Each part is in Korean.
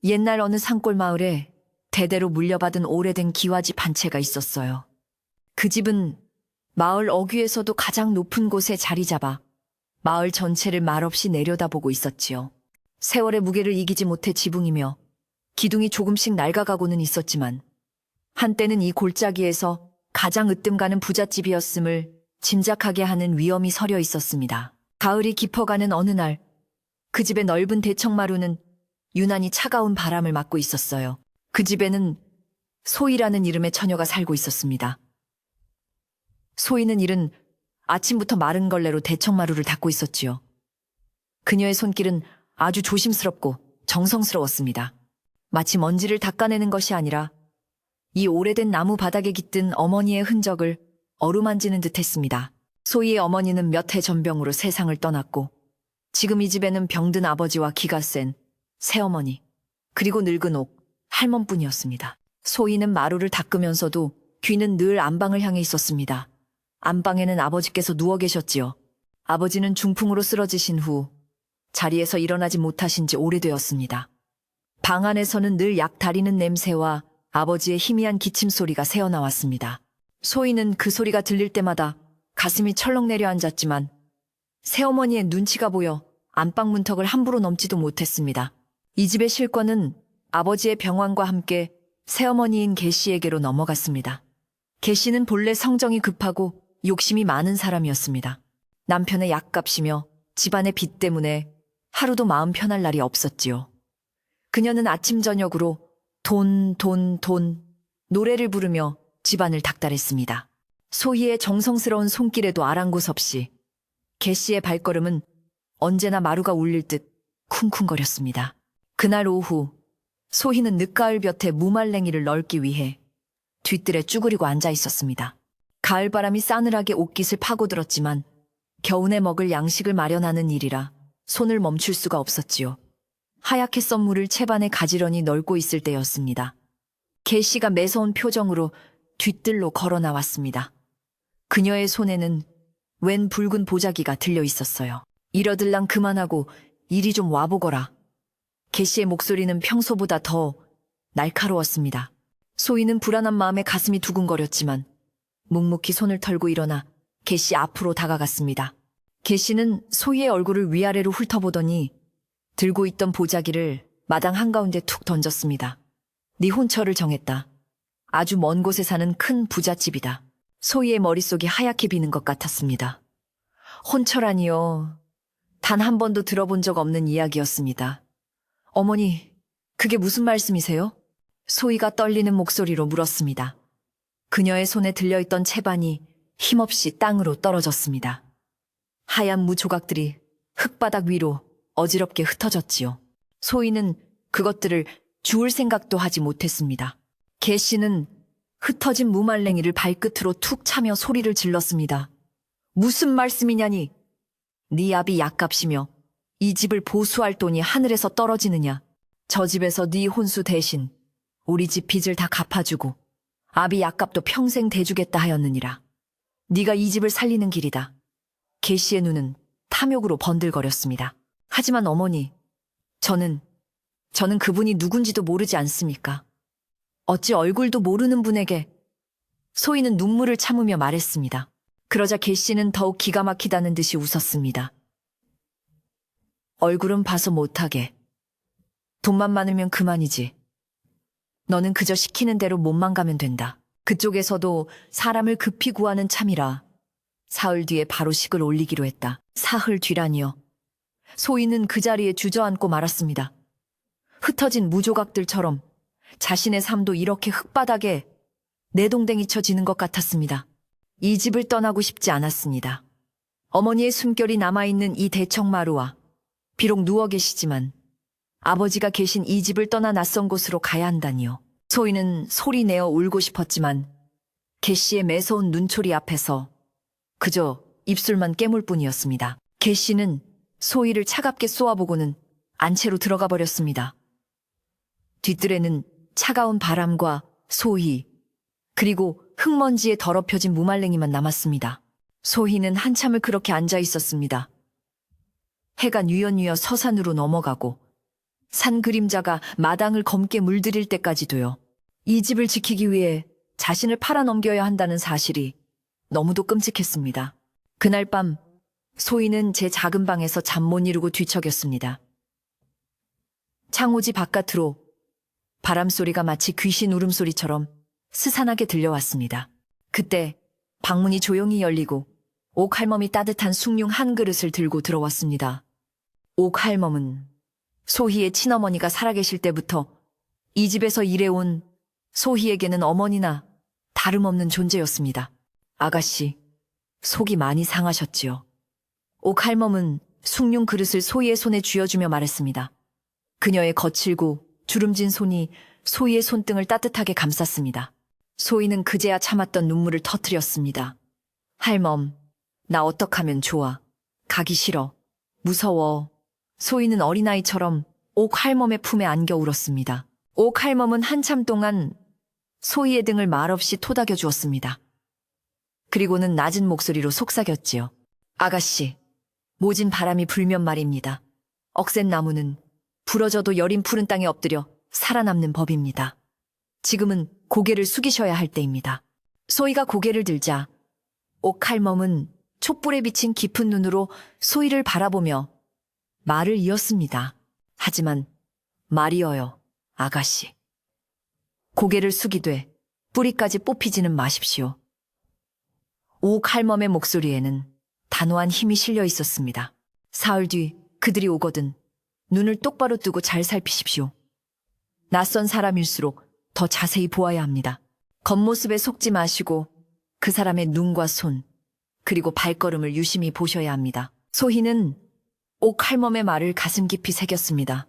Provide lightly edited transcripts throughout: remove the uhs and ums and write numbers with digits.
옛날 어느 산골 마을에 대대로 물려받은 오래된 기와집 한 채가 있었어요. 그 집은 마을 어귀에서도 가장 높은 곳에 자리 잡아 마을 전체를 말없이 내려다보고 있었지요. 세월의 무게를 이기지 못해 지붕이며 기둥이 조금씩 낡아가고는 있었지만 한때는 이 골짜기에서 가장 으뜸가는 부잣집이었음을 짐작하게 하는 위엄이 서려 있었습니다. 가을이 깊어가는 어느 날 그 집의 넓은 대청마루는 유난히 차가운 바람을 맞고 있었어요. 그 집에는 소희라는 이름의 처녀가 살고 있었습니다. 소희는 이른 아침부터 마른 걸레로 대청마루를 닦고 있었지요. 그녀의 손길은 아주 조심스럽고 정성스러웠습니다. 마치 먼지를 닦아내는 것이 아니라 이 오래된 나무 바닥에 깃든 어머니의 흔적을 어루만지는 듯했습니다. 소희의 어머니는 몇 해 전병으로 세상을 떠났고 지금 이 집에는 병든 아버지와 기가 센 새어머니 그리고 늙은 옥 할멈뿐이었습니다. 소희는 마루를 닦으면서도 귀는 늘 안방을 향해 있었습니다. 안방에는 아버지께서 누워 계셨지요. 아버지는 중풍으로 쓰러지신 후 자리에서 일어나지 못하신 지 오래되었습니다. 방 안에서는 늘 약 다리는 냄새와 아버지의 희미한 기침 소리가 새어나왔습니다. 소희는 그 소리가 들릴 때마다 가슴이 철렁 내려앉았지만 새어머니의 눈치가 보여 안방 문턱을 함부로 넘지도 못했습니다. 이 집의 실권은 아버지의 병환과 함께 새어머니인 개씨에게로 넘어갔습니다. 개씨는 본래 성정이 급하고 욕심이 많은 사람이었습니다. 남편의 약값이며 집안의 빚 때문에 하루도 마음 편할 날이 없었지요. 그녀는 아침 저녁으로 돈 노래를 부르며 집안을 닥달했습니다. 소희의 정성스러운 손길에도 아랑곳 없이 개씨의 발걸음은 언제나 마루가 울릴 듯 쿵쿵거렸습니다. 그날 오후 소희는 늦가을 볕에 무말랭이를 널기 위해 뒤뜰에 쭈그리고 앉아 있었습니다. 가을바람이 싸늘하게 옷깃을 파고들었지만 겨우내 먹을 양식을 마련하는 일이라 손을 멈출 수가 없었지요. 하얗게 썬 물을 채반에 가지런히 널고 있을 때였습니다. 개씨가 매서운 표정으로 뒤뜰로 걸어 나왔습니다. 그녀의 손에는 웬 붉은 보자기가 들려 있었어요. 이러들랑 그만하고 이리 좀 와보거라. 개씨의 목소리는 평소보다 더 날카로웠습니다. 소희는 불안한 마음에 가슴이 두근거렸지만 묵묵히 손을 털고 일어나 개씨 앞으로 다가갔습니다. 개씨는 소희의 얼굴을 위아래로 훑어보더니 들고 있던 보자기를 마당 한가운데 툭 던졌습니다. 네 혼처를 정했다. 아주 먼 곳에 사는 큰 부잣집이다. 소희의 머릿속이 하얗게 비는 것 같았습니다. 혼처라니요. 단 한 번도 들어본 적 없는 이야기였습니다. 어머니, 그게 무슨 말씀이세요? 소희가 떨리는 목소리로 물었습니다. 그녀의 손에 들려있던 채반이 힘없이 땅으로 떨어졌습니다. 하얀 무 조각들이 흙바닥 위로 어지럽게 흩어졌지요. 소희는 그것들을 주울 생각도 하지 못했습니다. 개씨는 흩어진 무말랭이를 발끝으로 툭 차며 소리를 질렀습니다. 무슨 말씀이냐니? 네 아비 약값이며 이 집을 보수할 돈이 하늘에서 떨어지느냐? 저 집에서 네 혼수 대신 우리 집 빚을 다 갚아주고 아비 약값도 평생 대주겠다 하였느니라. 네가 이 집을 살리는 길이다. 개씨의 눈은 탐욕으로 번들거렸습니다. 하지만 어머니, 저는 그분이 누군지도 모르지 않습니까? 어찌 얼굴도 모르는 분에게. 소희는 눈물을 참으며 말했습니다. 그러자 개씨는 더욱 기가 막히다는 듯이 웃었습니다. 얼굴은 봐서 못하게. 돈만 많으면 그만이지. 너는 그저 시키는 대로 몸만 가면 된다. 그쪽에서도 사람을 급히 구하는 참이라 사흘 뒤에 바로 식을 올리기로 했다. 사흘 뒤라니요. 소희는 그 자리에 주저앉고 말았습니다. 흩어진 무조각들처럼 자신의 삶도 이렇게 흙바닥에 내동댕이 쳐지는 것 같았습니다. 이 집을 떠나고 싶지 않았습니다. 어머니의 숨결이 남아있는 이 대청마루와 비록 누워 계시지만 아버지가 계신 이 집을 떠나 낯선 곳으로 가야 한다니요. 소희는 소리 내어 울고 싶었지만 개씨의 매서운 눈초리 앞에서 그저 입술만 깨물 뿐이었습니다. 개씨는 소희를 차갑게 쏘아보고는 안채로 들어가 버렸습니다. 뒤뜰에는 차가운 바람과 소희, 그리고 흙먼지에 더럽혀진 무말랭이만 남았습니다. 소희는 한참을 그렇게 앉아 있었습니다. 해가 뉘엿뉘엿 서산으로 넘어가고 산 그림자가 마당을 검게 물들일 때까지도요. 이 집을 지키기 위해 자신을 팔아넘겨야 한다는 사실이 너무도 끔찍했습니다. 그날 밤 소희는 제 작은 방에서 잠 못 이루고 뒤척였습니다. 창호지 바깥으로 바람소리가 마치 귀신 울음소리처럼 스산하게 들려왔습니다. 그때 방문이 조용히 열리고 옥할멈이 따뜻한 숭늉 한 그릇을 들고 들어왔습니다. 옥할멈은 소희의 친어머니가 살아계실 때부터 이 집에서 일해온 소희에게는 어머니나 다름없는 존재였습니다. 아가씨, 속이 많이 상하셨지요. 옥할멈은 숭늉 그릇을 소희의 손에 쥐어주며 말했습니다. 그녀의 거칠고 주름진 손이 소희의 손등을 따뜻하게 감쌌습니다. 소희는 그제야 참았던 눈물을 터뜨렸습니다. 할멈, 나 어떡하면 좋아. 가기 싫어. 무서워. 소희는 어린아이처럼 옥할멈의 품에 안겨 울었습니다. 옥할멈은 한참 동안 소희의 등을 말없이 토닥여 주었습니다. 그리고는 낮은 목소리로 속삭였지요. 아가씨, 모진 바람이 불면 말입니다. 억센 나무는 부러져도 여린 푸른 땅에 엎드려 살아남는 법입니다. 지금은 고개를 숙이셔야 할 때입니다. 소희가 고개를 들자 옥할멈은 촛불에 비친 깊은 눈으로 소희를 바라보며 말을 이었습니다. 하지만 말이어요, 아가씨. 고개를 숙이되 뿌리까지 뽑히지는 마십시오. 옥할멈의 목소리에는 단호한 힘이 실려 있었습니다. 사흘 뒤 그들이 오거든 눈을 똑바로 뜨고 잘 살피십시오. 낯선 사람일수록 더 자세히 보아야 합니다. 겉모습에 속지 마시고 그 사람의 눈과 손, 그리고 발걸음을 유심히 보셔야 합니다. 소희는 옥할멈의 말을 가슴 깊이 새겼습니다.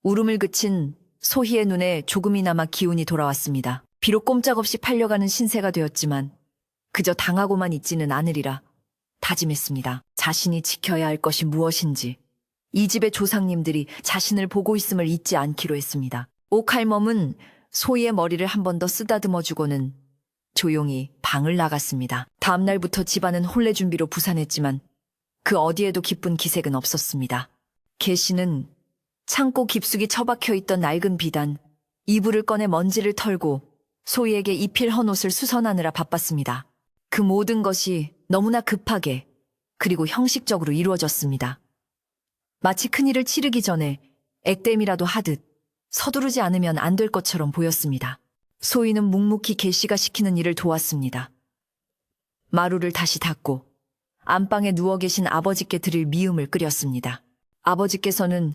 울음을 그친 소희의 눈에 조금이나마 기운이 돌아왔습니다. 비록 꼼짝없이 팔려가는 신세가 되었지만 그저 당하고만 있지는 않으리라 다짐했습니다. 자신이 지켜야 할 것이 무엇인지, 이 집의 조상님들이 자신을 보고 있음을 잊지 않기로 했습니다. 옥할멈은 소희의 머리를 한 번 더 쓰다듬어주고는 조용히 방을 나갔습니다. 다음 날부터 집안은 혼례 준비로 부산했지만 그 어디에도 기쁜 기색은 없었습니다. 계시는 창고 깊숙이 처박혀 있던 낡은 비단, 이불을 꺼내 먼지를 털고 소희에게 입힐 헌옷을 수선하느라 바빴습니다. 그 모든 것이 너무나 급하게 그리고 형식적으로 이루어졌습니다. 마치 큰일을 치르기 전에 액땜이라도 하듯 서두르지 않으면 안 될 것처럼 보였습니다. 소희는 묵묵히 계씨가 시키는 일을 도왔습니다. 마루를 다시 닦고 안방에 누워 계신 아버지께 드릴 미음을 끓였습니다. 아버지께서는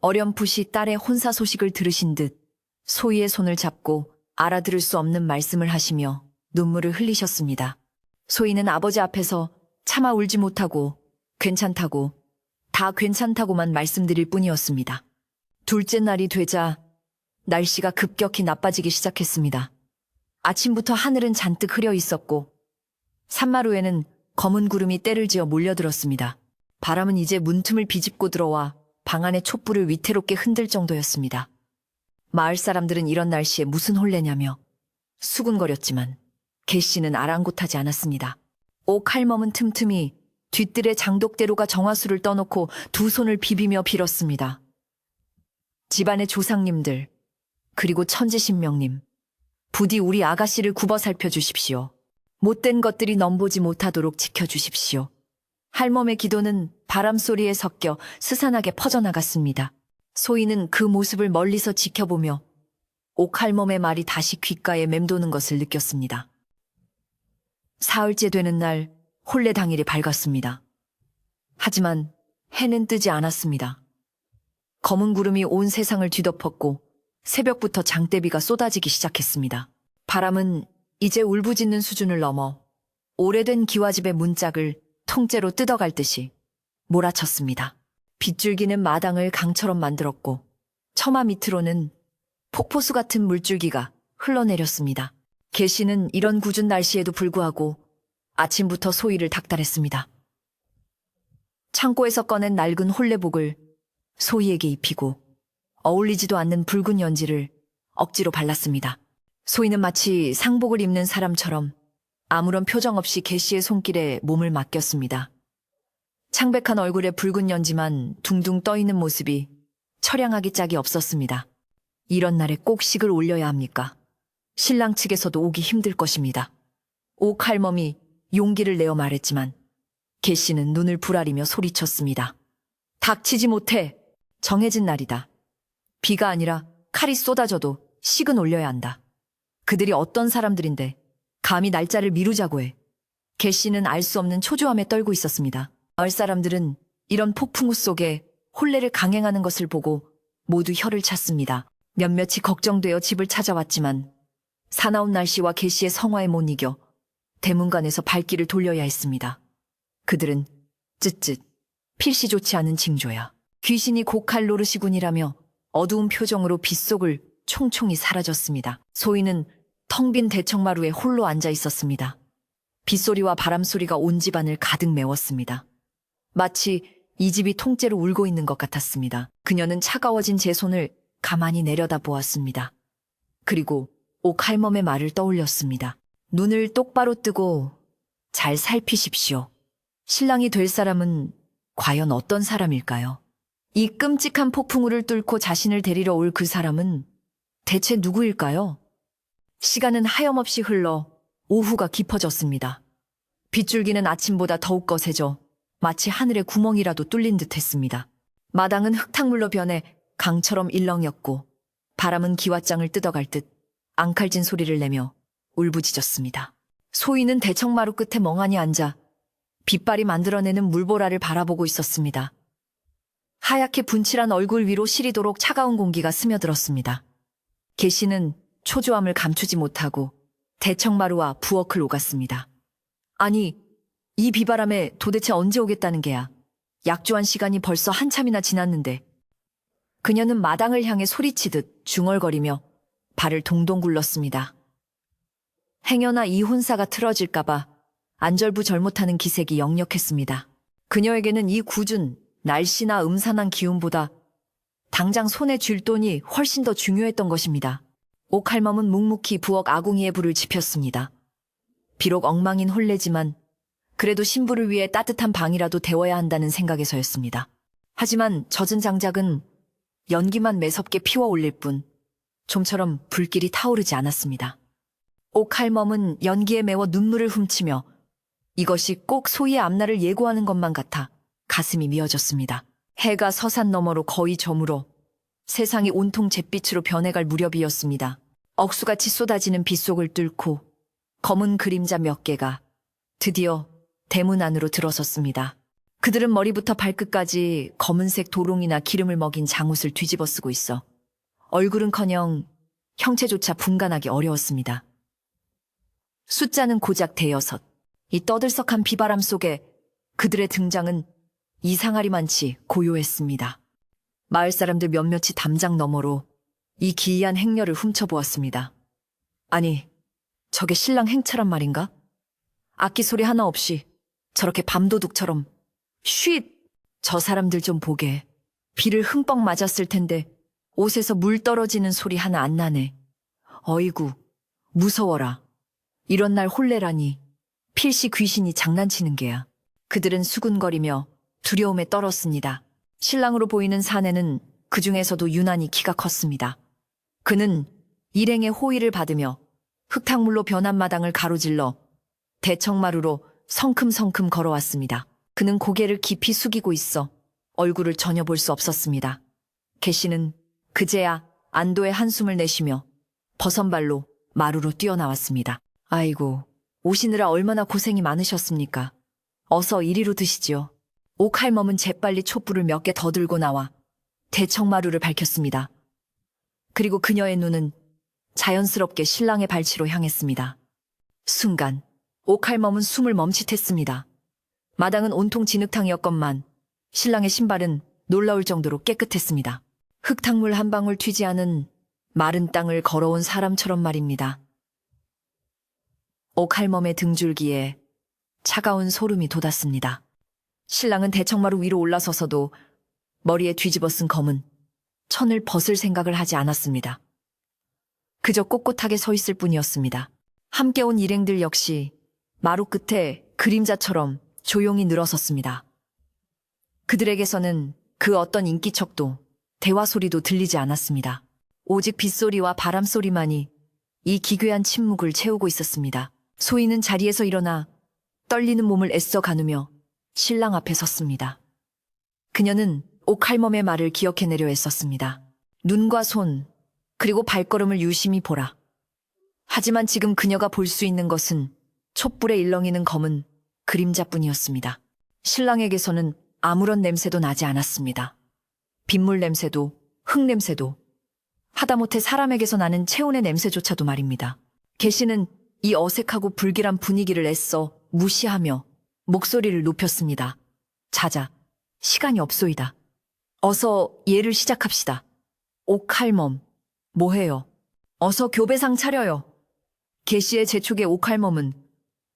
어렴풋이 딸의 혼사 소식을 들으신 듯 소희의 손을 잡고 알아들을 수 없는 말씀을 하시며 눈물을 흘리셨습니다. 소희는 아버지 앞에서 차마 울지 못하고 괜찮다고, 다 괜찮다고만 말씀드릴 뿐이었습니다. 둘째 날이 되자 날씨가 급격히 나빠지기 시작했습니다. 아침부터 하늘은 잔뜩 흐려 있었고 산마루에는 검은 구름이 때를 지어 몰려들었습니다. 바람은 이제 문틈을 비집고 들어와 방 안의 촛불을 위태롭게 흔들 정도였습니다. 마을 사람들은 이런 날씨에 무슨 혼례냐며 수군거렸지만 개씨는 아랑곳하지 않았습니다. 옥할멈은 틈틈이 뒤뜰에 장독대로가 정화수를 떠놓고 두 손을 비비며 빌었습니다. 집안의 조상님들, 그리고 천지신명님, 부디 우리 아가씨를 굽어 살펴주십시오. 못된 것들이 넘보지 못하도록 지켜주십시오. 할멈의 기도는 바람소리에 섞여 스산하게 퍼져나갔습니다. 소희는 그 모습을 멀리서 지켜보며 옥할멈의 말이 다시 귓가에 맴도는 것을 느꼈습니다. 사흘째 되는 날 혼례 당일이 밝았습니다. 하지만 해는 뜨지 않았습니다. 검은 구름이 온 세상을 뒤덮었고 새벽부터 장대비가 쏟아지기 시작했습니다. 바람은 이제 울부짖는 수준을 넘어 오래된 기와집의 문짝을 통째로 뜯어갈 듯이 몰아쳤습니다. 빗줄기는 마당을 강처럼 만들었고 처마 밑으로는 폭포수 같은 물줄기가 흘러내렸습니다. 개씨는 이런 궂은 날씨에도 불구하고 아침부터 소희를 닥달했습니다. 창고에서 꺼낸 낡은 혼례복을 소희에게 입히고 어울리지도 않는 붉은 연지를 억지로 발랐습니다. 소희는 마치 상복을 입는 사람처럼 아무런 표정 없이 개씨의 손길에 몸을 맡겼습니다. 창백한 얼굴에 붉은 연지만 둥둥 떠있는 모습이 처량하기 짝이 없었습니다. 이런 날에 꼭 식을 올려야 합니까? 신랑 측에서도 오기 힘들 것입니다. 옥할멈이 용기를 내어 말했지만 개 씨는 눈을 부라리며 소리쳤습니다. 닥치지 못해. 정해진 날이다. 비가 아니라 칼이 쏟아져도 식은 올려야 한다. 그들이 어떤 사람들인데 감히 날짜를 미루자고 해. 개 씨는 알 수 없는 초조함에 떨고 있었습니다. 마을 사람들은 이런 폭풍우 속에 혼례를 강행하는 것을 보고 모두 혀를 찼습니다. 몇몇이 걱정되어 집을 찾아왔지만 사나운 날씨와 개 씨의 성화에 못 이겨 대문관에서 발길을 돌려야 했습니다. 그들은 쯧쯧 필시 좋지 않은 징조야. 귀신이 고칼 노르시군이라며 어두운 표정으로 빗속을 총총히 사라졌습니다. 소인은 텅 빈 대청마루에 홀로 앉아 있었습니다. 빗소리와 바람소리가 온 집안을 가득 메웠습니다. 마치 이 집이 통째로 울고 있는 것 같았습니다. 그녀는 차가워진 제 손을 가만히 내려다 보았습니다. 그리고 옥할멈의 말을 떠올렸습니다. 눈을 똑바로 뜨고 잘 살피십시오. 신랑이 될 사람은 과연 어떤 사람일까요? 이 끔찍한 폭풍우를 뚫고 자신을 데리러 올 그 사람은 대체 누구일까요? 시간은 하염없이 흘러 오후가 깊어졌습니다. 빗줄기는 아침보다 더욱 거세져 마치 하늘에 구멍이라도 뚫린 듯 했습니다. 마당은 흙탕물로 변해 강처럼 일렁였고 바람은 기왓장을 뜯어갈 듯 앙칼진 소리를 내며 울부짖었습니다. 소인은 대청마루 끝에 멍하니 앉아 빗발이 만들어내는 물보라를 바라보고 있었습니다. 하얗게 분칠한 얼굴 위로 시리도록 차가운 공기가 스며들었습니다. 개 씨는 초조함을 감추지 못하고 대청마루와 부엌을 오갔습니다. 아니, 이 비바람에 도대체 언제 오겠다는 게야. 약조한 시간이 벌써 한참이나 지났는데. 그녀는 마당을 향해 소리치듯 중얼거리며 발을 동동 굴렀습니다. 행여나 이 혼사가 틀어질까봐 안절부절 못하는 기색이 역력했습니다. 그녀에게는 이 궂은 날씨나 음산한 기운보다 당장 손에 쥘 돈이 훨씬 더 중요했던 것입니다. 옥할멈은 묵묵히 부엌 아궁이에 불을 지폈습니다. 비록 엉망인 혼례지만 그래도 신부를 위해 따뜻한 방이라도 데워야 한다는 생각에서였습니다. 하지만 젖은 장작은 연기만 매섭게 피워 올릴 뿐 좀처럼 불길이 타오르지 않았습니다. 옥할멈은 연기에 매워 눈물을 훔치며 이것이 꼭 소희의 앞날을 예고하는 것만 같아 가슴이 미어졌습니다. 해가 서산 너머로 거의 저물어 세상이 온통 잿빛으로 변해갈 무렵이었습니다. 억수같이 쏟아지는 빗속을 뚫고 검은 그림자 몇 개가 드디어 대문 안으로 들어섰습니다. 그들은 머리부터 발끝까지 검은색 도롱이나 기름을 먹인 장옷을 뒤집어 쓰고 있어 얼굴은커녕 형체조차 분간하기 어려웠습니다. 숫자는 고작 대여섯. 이 떠들썩한 비바람 속에 그들의 등장은 이상하리만치 고요했습니다. 마을 사람들 몇몇이 담장 너머로 이 기이한 행렬을 훔쳐보았습니다. 아니, 저게 신랑 행차란 말인가? 악기 소리 하나 없이 저렇게 밤도둑처럼 쉿! 저 사람들 좀 보게. 비를 흠뻑 맞았을 텐데 옷에서 물 떨어지는 소리 하나 안 나네. 어이구, 무서워라. 이런 날 혼례라니. 필시 귀신이 장난치는 게야. 그들은 수군거리며 두려움에 떨었습니다. 신랑으로 보이는 사내는 그 중에서도 유난히 키가 컸습니다. 그는 일행의 호의를 받으며 흙탕물로 변한 마당을 가로질러 대청마루로 성큼성큼 걸어왔습니다. 그는 고개를 깊이 숙이고 있어 얼굴을 전혀 볼 수 없었습니다. 개 씨는 그제야 안도의 한숨을 내쉬며 버선발로 마루로 뛰어나왔습니다. 아이고, 오시느라 얼마나 고생이 많으셨습니까? 어서 이리로 드시지요. 옥할멈은 재빨리 촛불을 몇 개 더 들고 나와 대청마루를 밝혔습니다. 그리고 그녀의 눈은 자연스럽게 신랑의 발치로 향했습니다. 순간 옥할멈은 숨을 멈칫했습니다. 마당은 온통 진흙탕이었건만 신랑의 신발은 놀라울 정도로 깨끗했습니다. 흙탕물 한 방울 튀지 않은 마른 땅을 걸어온 사람처럼 말입니다. 옥할멈의 등줄기에 차가운 소름이 돋았습니다. 신랑은 대청마루 위로 올라서서도 머리에 뒤집어 쓴 검은 천을 벗을 생각을 하지 않았습니다. 그저 꼿꼿하게 서 있을 뿐이었습니다. 함께 온 일행들 역시 마루 끝에 그림자처럼 조용히 늘어섰습니다. 그들에게서는 그 어떤 인기척도 대화 소리도 들리지 않았습니다. 오직 빗소리와 바람소리만이 이 기괴한 침묵을 채우고 있었습니다. 소희는 자리에서 일어나 떨리는 몸을 애써 가누며 신랑 앞에 섰습니다. 그녀는 옥할멈의 말을 기억해내려 했었습니다. 눈과 손, 그리고 발걸음을 유심히 보라. 하지만 지금 그녀가 볼 수 있는 것은 촛불에 일렁이는 검은 그림자뿐이었습니다. 신랑에게서는 아무런 냄새도 나지 않았습니다. 빗물 냄새도, 흙 냄새도, 하다못해 사람에게서 나는 체온의 냄새조차도 말입니다. 계시는 이 어색하고 불길한 분위기를 애써 무시하며 목소리를 높였습니다. 자자, 시간이 없소이다. 어서 예를 시작합시다. 옥할멈, 뭐해요? 어서 교배상 차려요. 계시의 재촉에 옥할멈은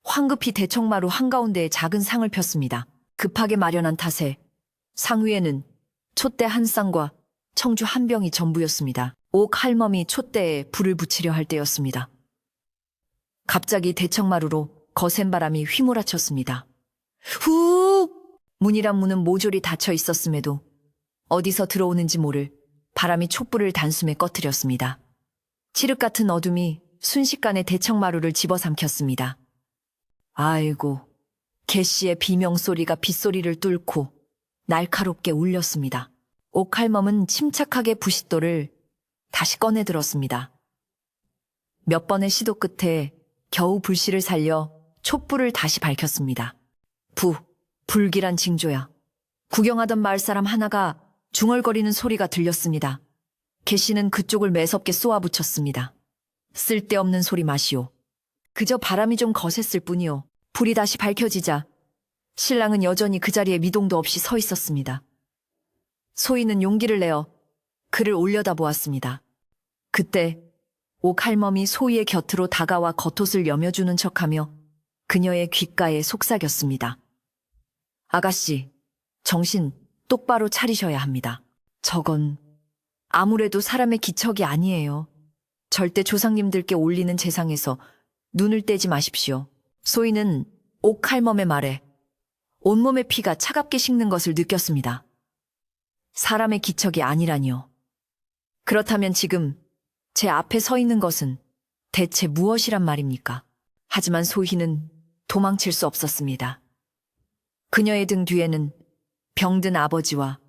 황급히 대청마루 한가운데에 작은 상을 폈습니다. 급하게 마련한 탓에 상 위에는 촛대 한 쌍과 청주 한 병이 전부였습니다. 옥할멈이 촛대에 불을 붙이려 할 때였습니다. 갑자기 대청마루로 거센 바람이 휘몰아쳤습니다. 후! 문이란 문은 모조리 닫혀 있었음에도 어디서 들어오는지 모를 바람이 촛불을 단숨에 꺼뜨렸습니다. 칠흑 같은 어둠이 순식간에 대청마루를 집어삼켰습니다. 아이고, 개씨의 비명소리가 빗소리를 뚫고 날카롭게 울렸습니다. 옥할멈은 침착하게 부싯돌을 다시 꺼내들었습니다. 몇 번의 시도 끝에 겨우 불씨를 살려 촛불을 다시 밝혔습니다. 불길한 징조야. 구경하던 마을 사람 하나가 중얼거리는 소리가 들렸습니다. 개씨는 그쪽을 매섭게 쏘아붙였습니다. 쓸데없는 소리 마시오. 그저 바람이 좀 거셌을 뿐이오. 불이 다시 밝혀지자 신랑은 여전히 그 자리에 미동도 없이 서 있었습니다. 소희는 용기를 내어 그를 올려다보았습니다. 그때 옥할멈이 소희의 곁으로 다가와 겉옷을 여며주는 척하며 그녀의 귓가에 속삭였습니다. 아가씨, 정신 똑바로 차리셔야 합니다. 저건 아무래도 사람의 기척이 아니에요. 절대 조상님들께 올리는 제상에서 눈을 떼지 마십시오. 소희는 옥할멈의 말에 온몸의 피가 차갑게 식는 것을 느꼈습니다. 사람의 기척이 아니라니요. 그렇다면 지금 제 앞에 서 있는 것은 대체 무엇이란 말입니까? 하지만 소희는 도망칠 수 없었습니다. 그녀의 등 뒤에는 병든 아버지와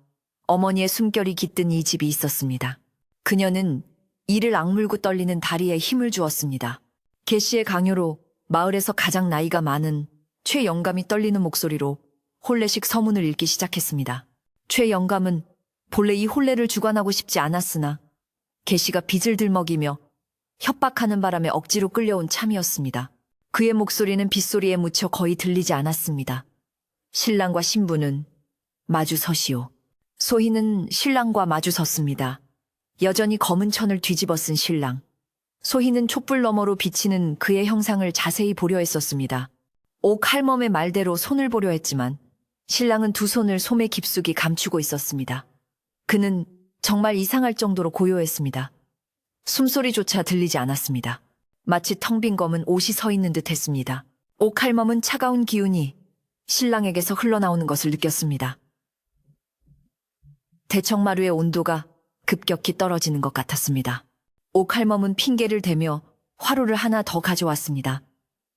어머니의 숨결이 깃든 이 집이 있었습니다. 그녀는 이를 악물고 떨리는 다리에 힘을 주었습니다. 개씨의 강요로 마을에서 가장 나이가 많은 최 영감이 떨리는 목소리로 혼례식 서문을 읽기 시작했습니다. 최 영감은 본래 이 혼례를 주관하고 싶지 않았으나 개씨가 빚을 들먹이며 협박하는 바람에 억지로 끌려온 참이었습니다. 그의 목소리는 빗소리에 묻혀 거의 들리지 않았습니다. 신랑과 신부는 마주 서시오. 소희는 신랑과 마주 섰습니다. 여전히 검은 천을 뒤집어 쓴 신랑. 소희는 촛불 너머로 비치는 그의 형상을 자세히 보려 했었습니다. 옥할멈의 말대로 손을 보려 했지만 신랑은 두 손을 소매 깊숙이 감추고 있었습니다. 그는 정말 이상할 정도로 고요했습니다. 숨소리조차 들리지 않았습니다. 마치 텅 빈 검은 옷이 서 있는 듯 했습니다. 옥할멈은 차가운 기운이 신랑에게서 흘러나오는 것을 느꼈습니다. 대청마루의 온도가 급격히 떨어지는 것 같았습니다. 옥할멈은 핑계를 대며 화로를 하나 더 가져왔습니다.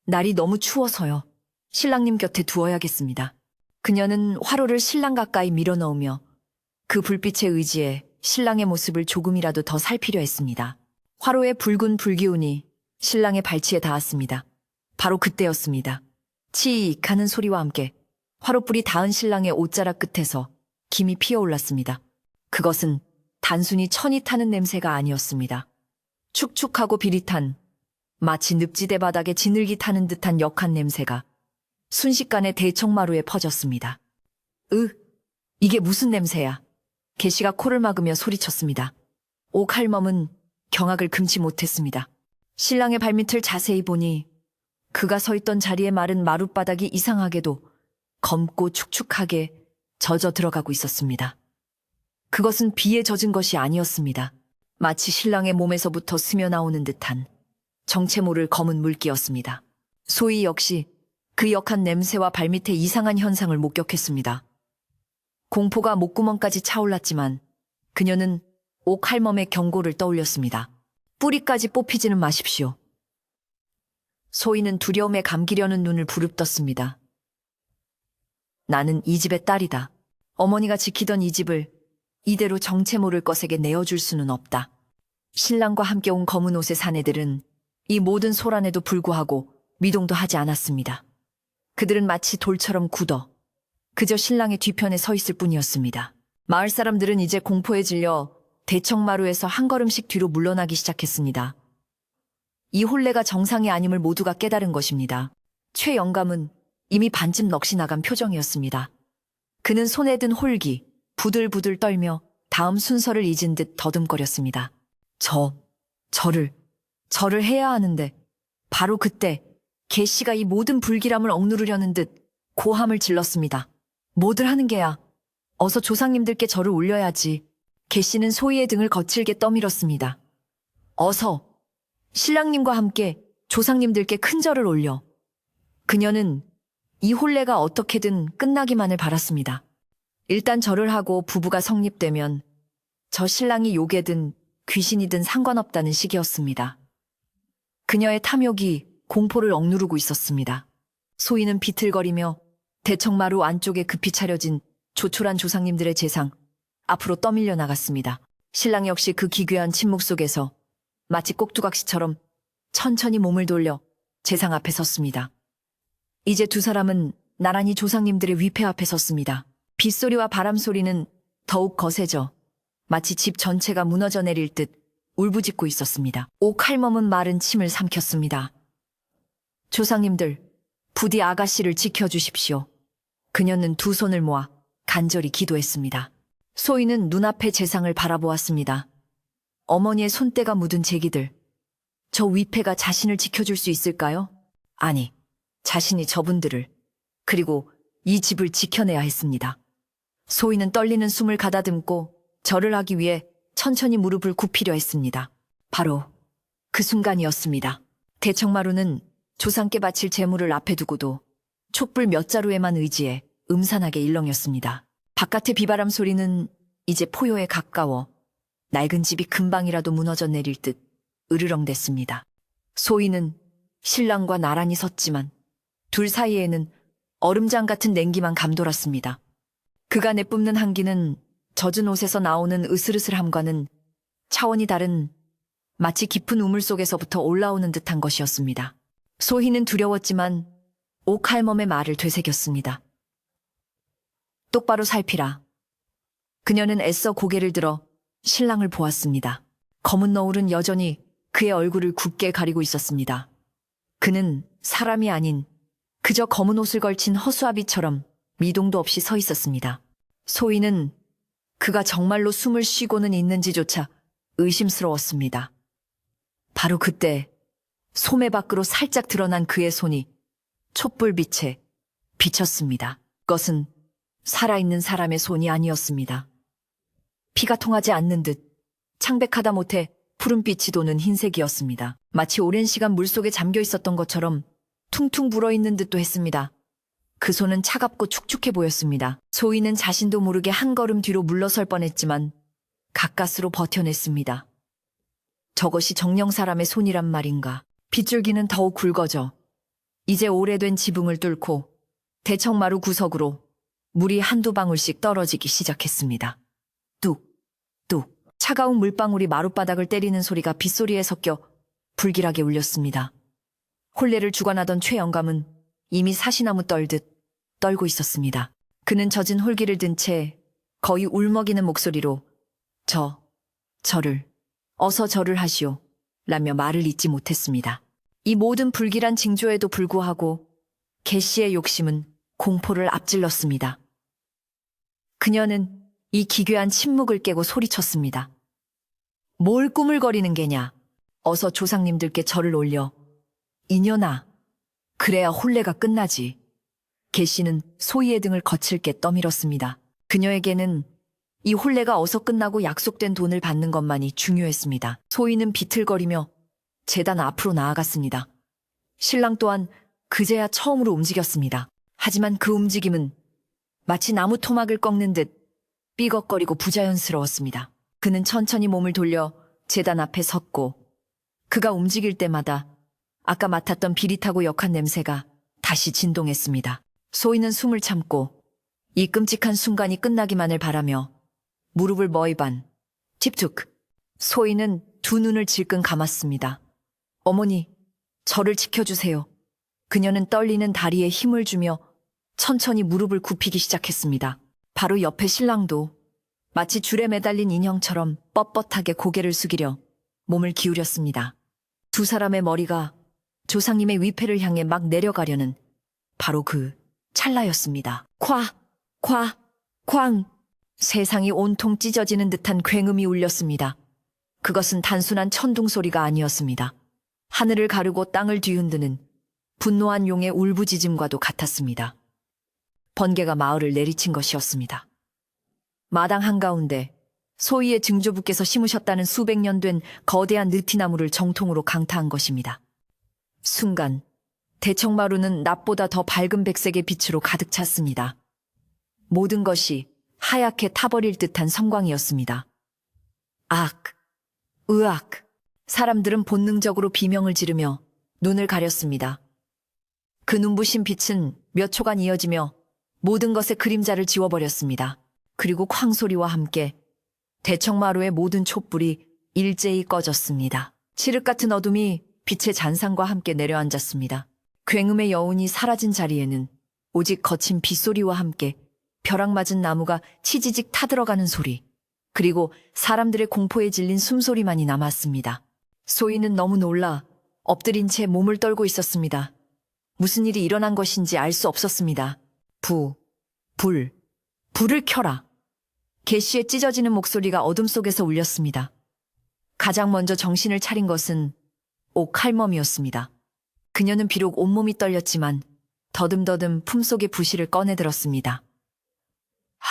날이 너무 추워서요. 신랑님 곁에 두어야겠습니다. 그녀는 화로를 신랑 가까이 밀어넣으며 그 불빛에 의지해 신랑의 모습을 조금이라도 더 살피려 했습니다. 화로의 붉은 불기운이 신랑의 발치에 닿았습니다. 바로 그때였습니다. 치익 하는 소리와 함께 화롯불이 닿은 신랑의 옷자락 끝에서 김이 피어올랐습니다. 그것은 단순히 천이 타는 냄새가 아니었습니다. 축축하고 비릿한, 마치 늪지대 바닥에 지늘기 타는 듯한 역한 냄새가 순식간에 대청마루에 퍼졌습니다. 이게 무슨 냄새야? 개씨가 코를 막으며 소리쳤습니다. 옥할멈은 경악을 금치 못했습니다. 신랑의 발밑을 자세히 보니 그가 서 있던 자리에 마른 마룻바닥이 이상하게도 검고 축축하게 젖어 들어가고 있었습니다. 그것은 비에 젖은 것이 아니었습니다. 마치 신랑의 몸에서부터 스며나오는 듯한 정체 모를 검은 물기였습니다. 소희 역시 그 역한 냄새와 발밑의 이상한 현상을 목격했습니다. 공포가 목구멍까지 차올랐지만 그녀는 옥할멈의 경고를 떠올렸습니다. 뿌리까지 뽑히지는 마십시오. 소희는 두려움에 감기려는 눈을 부릅떴습니다. 나는 이 집의 딸이다. 어머니가 지키던 이 집을 이대로 정체 모를 것에게 내어줄 수는 없다. 신랑과 함께 온 검은 옷의 사내들은 이 모든 소란에도 불구하고 미동도 하지 않았습니다. 그들은 마치 돌처럼 굳어 그저 신랑의 뒤편에 서 있을 뿐이었습니다. 마을 사람들은 이제 공포에 질려 대청마루에서 한 걸음씩 뒤로 물러나기 시작했습니다. 이 혼례가 정상이 아님을 모두가 깨달은 것입니다. 최 영감은 이미 반쯤 넋이 나간 표정이었습니다. 그는 손에 든 홀기, 부들부들 떨며 다음 순서를 잊은 듯 더듬거렸습니다. 절을 해야 하는데 바로 그때 개씨가 이 모든 불길함을 억누르려는 듯 고함을 질렀습니다. 뭐들 하는 게야. 어서 조상님들께 절을 올려야지. 개씨는 소희의 등을 거칠게 떠밀었습니다. 어서 신랑님과 함께 조상님들께 큰 절을 올려. 그녀는 이 혼례가 어떻게든 끝나기만을 바랐습니다. 일단 절을 하고 부부가 성립되면 저 신랑이 욕이든 귀신이든 상관없다는 식이었습니다. 그녀의 탐욕이 공포를 억누르고 있었습니다. 소희는 비틀거리며 대청마루 안쪽에 급히 차려진 조촐한 조상님들의 제상 앞으로 떠밀려 나갔습니다. 신랑 역시 그 기괴한 침묵 속에서 마치 꼭두각시처럼 천천히 몸을 돌려 제상 앞에 섰습니다. 이제 두 사람은 나란히 조상님들의 위패 앞에 섰습니다. 빗소리와 바람소리는 더욱 거세져 마치 집 전체가 무너져 내릴 듯 울부짖고 있었습니다. 옥할멈은 마른 침을 삼켰습니다. 조상님들, 부디 아가씨를 지켜주십시오. 그녀는 두 손을 모아 간절히 기도했습니다. 소희는 눈앞의 재상을 바라보았습니다. 어머니의 손때가 묻은 제기들. 저 위패가 자신을 지켜줄 수 있을까요? 아니, 자신이 저분들을, 그리고 이 집을 지켜내야 했습니다. 소희는 떨리는 숨을 가다듬고 절을 하기 위해 천천히 무릎을 굽히려 했습니다. 바로 그 순간이었습니다. 대청마루는 조상께 바칠 제물을 앞에 두고도 촛불 몇 자루에만 의지해 음산하게 일렁였습니다. 바깥의 비바람 소리는 이제 포효에 가까워 낡은 집이 금방이라도 무너져 내릴 듯 으르렁댔습니다. 소희는 신랑과 나란히 섰지만 둘 사이에는 얼음장 같은 냉기만 감돌았습니다. 그가 내뿜는 한기는 젖은 옷에서 나오는 으슬으슬함과는 차원이 다른 마치 깊은 우물 속에서부터 올라오는 듯한 것이었습니다. 소희는 두려웠지만 옥할멈의 말을 되새겼습니다. 똑바로 살피라. 그녀는 애써 고개를 들어 신랑을 보았습니다. 검은 너울은 여전히 그의 얼굴을 굳게 가리고 있었습니다. 그는 사람이 아닌 그저 검은 옷을 걸친 허수아비처럼 미동도 없이 서 있었습니다. 소희는 그가 정말로 숨을 쉬고는 있는지조차 의심스러웠습니다. 바로 그때 소매 밖으로 살짝 드러난 그의 손이 촛불빛에 비쳤습니다. 그것은 살아있는 사람의 손이 아니었습니다. 피가 통하지 않는 듯 창백하다 못해 푸른빛이 도는 흰색이었습니다. 마치 오랜 시간 물속에 잠겨 있었던 것처럼 퉁퉁 불어있는 듯도 했습니다. 그 손은 차갑고 축축해 보였습니다. 소희는 자신도 모르게 한 걸음 뒤로 물러설 뻔했지만 가까스로 버텨냈습니다. 저것이 정령 사람의 손이란 말인가. 빗줄기는 더욱 굵어져 이제 오래된 지붕을 뚫고 대청마루 구석으로 물이 한두 방울씩 떨어지기 시작했습니다. 뚝뚝 차가운 물방울이 마룻바닥을 때리는 소리가 빗소리에 섞여 불길하게 울렸습니다. 혼례를 주관하던 최 영감은 이미 사시나무 떨듯 떨고 있었습니다. 그는 젖은 홀기를 든 채 거의 울먹이는 목소리로 어서 절을 하시오 라며 말을 잇지 못했습니다. 이 모든 불길한 징조에도 불구하고 개씨의 욕심은 공포를 앞질렀습니다. 그녀는 이 기괴한 침묵을 깨고 소리쳤습니다. 뭘 꾸물거리는 게냐. 어서 조상님들께 절을 올려. 이년아, 그래야 혼례가 끝나지. 개씨는 소희의 등을 거칠게 떠밀었습니다. 그녀에게는 이 혼례가 어서 끝나고 약속된 돈을 받는 것만이 중요했습니다. 소희는 비틀거리며 제단 앞으로 나아갔습니다. 신랑 또한 그제야 처음으로 움직였습니다. 하지만 그 움직임은 마치 나무 토막을 꺾는 듯 삐걱거리고 부자연스러웠습니다. 그는 천천히 몸을 돌려 제단 앞에 섰고 그가 움직일 때마다 아까 맡았던 비릿하고 역한 냄새가 다시 진동했습니다. 소희는 숨을 참고 이 끔찍한 순간이 끝나기만을 바라며 무릎을 머이반 집툭. 소희는 두 눈을 질끈 감았습니다. 어머니, 저를 지켜주세요. 그녀는 떨리는 다리에 힘을 주며 천천히 무릎을 굽히기 시작했습니다. 바로 옆에 신랑도 마치 줄에 매달린 인형처럼 뻣뻣하게 고개를 숙이려 몸을 기울였습니다. 두 사람의 머리가 조상님의 위패를 향해 막 내려가려는 바로 그 찰나였습니다. 쾅! 세상이 온통 찢어지는 듯한 굉음이 울렸습니다. 그것은 단순한 천둥 소리가 아니었습니다. 하늘을 가르고 땅을 뒤흔드는 분노한 용의 울부짖음과도 같았습니다. 번개가 마을을 내리친 것이었습니다. 마당 한가운데 소희의 증조부께서 심으셨다는 수백 년 된 거대한 느티나무를 정통으로 강타한 것입니다. 순간 대청마루는 낮보다 더 밝은 백색의 빛으로 가득 찼습니다. 모든 것이 하얗게 타버릴 듯한 섬광이었습니다. 으악! 사람들은 본능적으로 비명을 지르며 눈을 가렸습니다. 그 눈부신 빛은 몇 초간 이어지며 모든 것의 그림자를 지워버렸습니다. 그리고 쾅 소리와 함께 대청마루의 모든 촛불이 일제히 꺼졌습니다. 칠흑 같은 어둠이 빛의 잔상과 함께 내려앉았습니다. 굉음의 여운이 사라진 자리에는 오직 거친 빗소리와 함께 벼락 맞은 나무가 치지직 타들어가는 소리, 그리고 사람들의 공포에 질린 숨소리만이 남았습니다. 소희는 너무 놀라 엎드린 채 몸을 떨고 있었습니다. 무슨 일이 일어난 것인지 알 수 없었습니다. 불을 켜라. 개씨의 찢어지는 목소리가 어둠 속에서 울렸습니다. 가장 먼저 정신을 차린 것은 옥할멈이었습니다. 그녀는 비록 온몸이 떨렸지만 더듬더듬 품속의 부시를 꺼내들었습니다.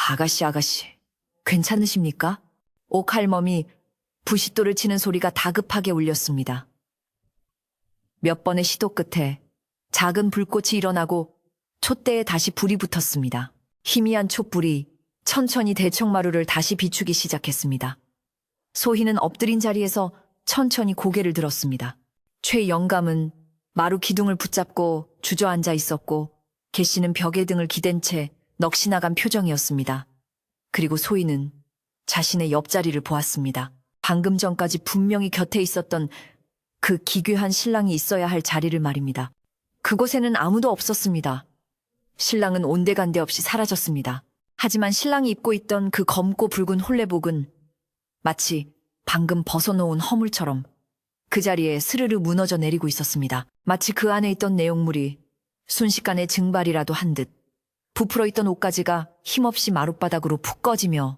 아가씨, 괜찮으십니까? 옥할멈이 부싯돌을 치는 소리가 다급하게 울렸습니다. 몇 번의 시도 끝에 작은 불꽃이 일어나고 촛대에 다시 불이 붙었습니다. 희미한 촛불이 천천히 대청마루를 다시 비추기 시작했습니다. 소희는 엎드린 자리에서 천천히 고개를 들었습니다. 최 영감은 마루 기둥을 붙잡고 주저앉아 있었고 개씨는 벽에 등을 기댄 채 넋이 나간 표정이었습니다. 그리고 소희는 자신의 옆자리를 보았습니다. 방금 전까지 분명히 곁에 있었던 그 기괴한 신랑이 있어야 할 자리를 말입니다. 그곳에는 아무도 없었습니다. 신랑은 온데간데 없이 사라졌습니다. 하지만 신랑이 입고 있던 그 검고 붉은 홀레복은 마치 방금 벗어놓은 허물처럼 그 자리에 스르르 무너져 내리고 있었습니다. 마치 그 안에 있던 내용물이 순식간에 증발이라도 한 듯 부풀어 있던 옷가지가 힘없이 마룻바닥으로 푹 꺼지며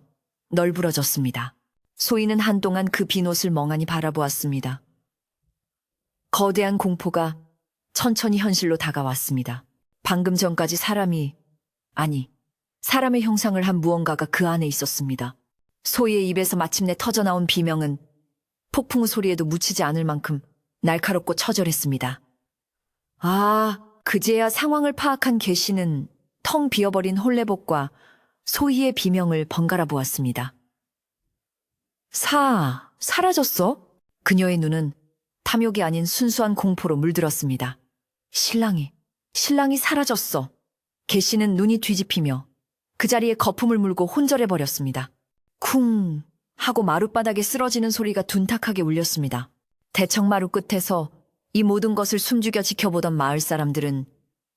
널브러졌습니다. 소희는 한동안 그 빈 옷을 멍하니 바라보았습니다. 거대한 공포가 천천히 현실로 다가왔습니다. 방금 전까지 사람의 형상을 한 무언가가 그 안에 있었습니다. 소희의 입에서 마침내 터져나온 비명은 폭풍우 소리에도 묻히지 않을 만큼 날카롭고 처절했습니다. 그제야 상황을 파악한 개씨는 텅 비어버린 홀레복과 소희의 비명을 번갈아 보았습니다. 사라졌어? 그녀의 눈은 탐욕이 아닌 순수한 공포로 물들었습니다. 신랑이 사라졌어. 개씨는 눈이 뒤집히며 그 자리에 거품을 물고 혼절해버렸습니다. 쿵 하고 마룻바닥에 쓰러지는 소리가 둔탁하게 울렸습니다. 대청마루 끝에서 이 모든 것을 숨죽여 지켜보던 마을 사람들은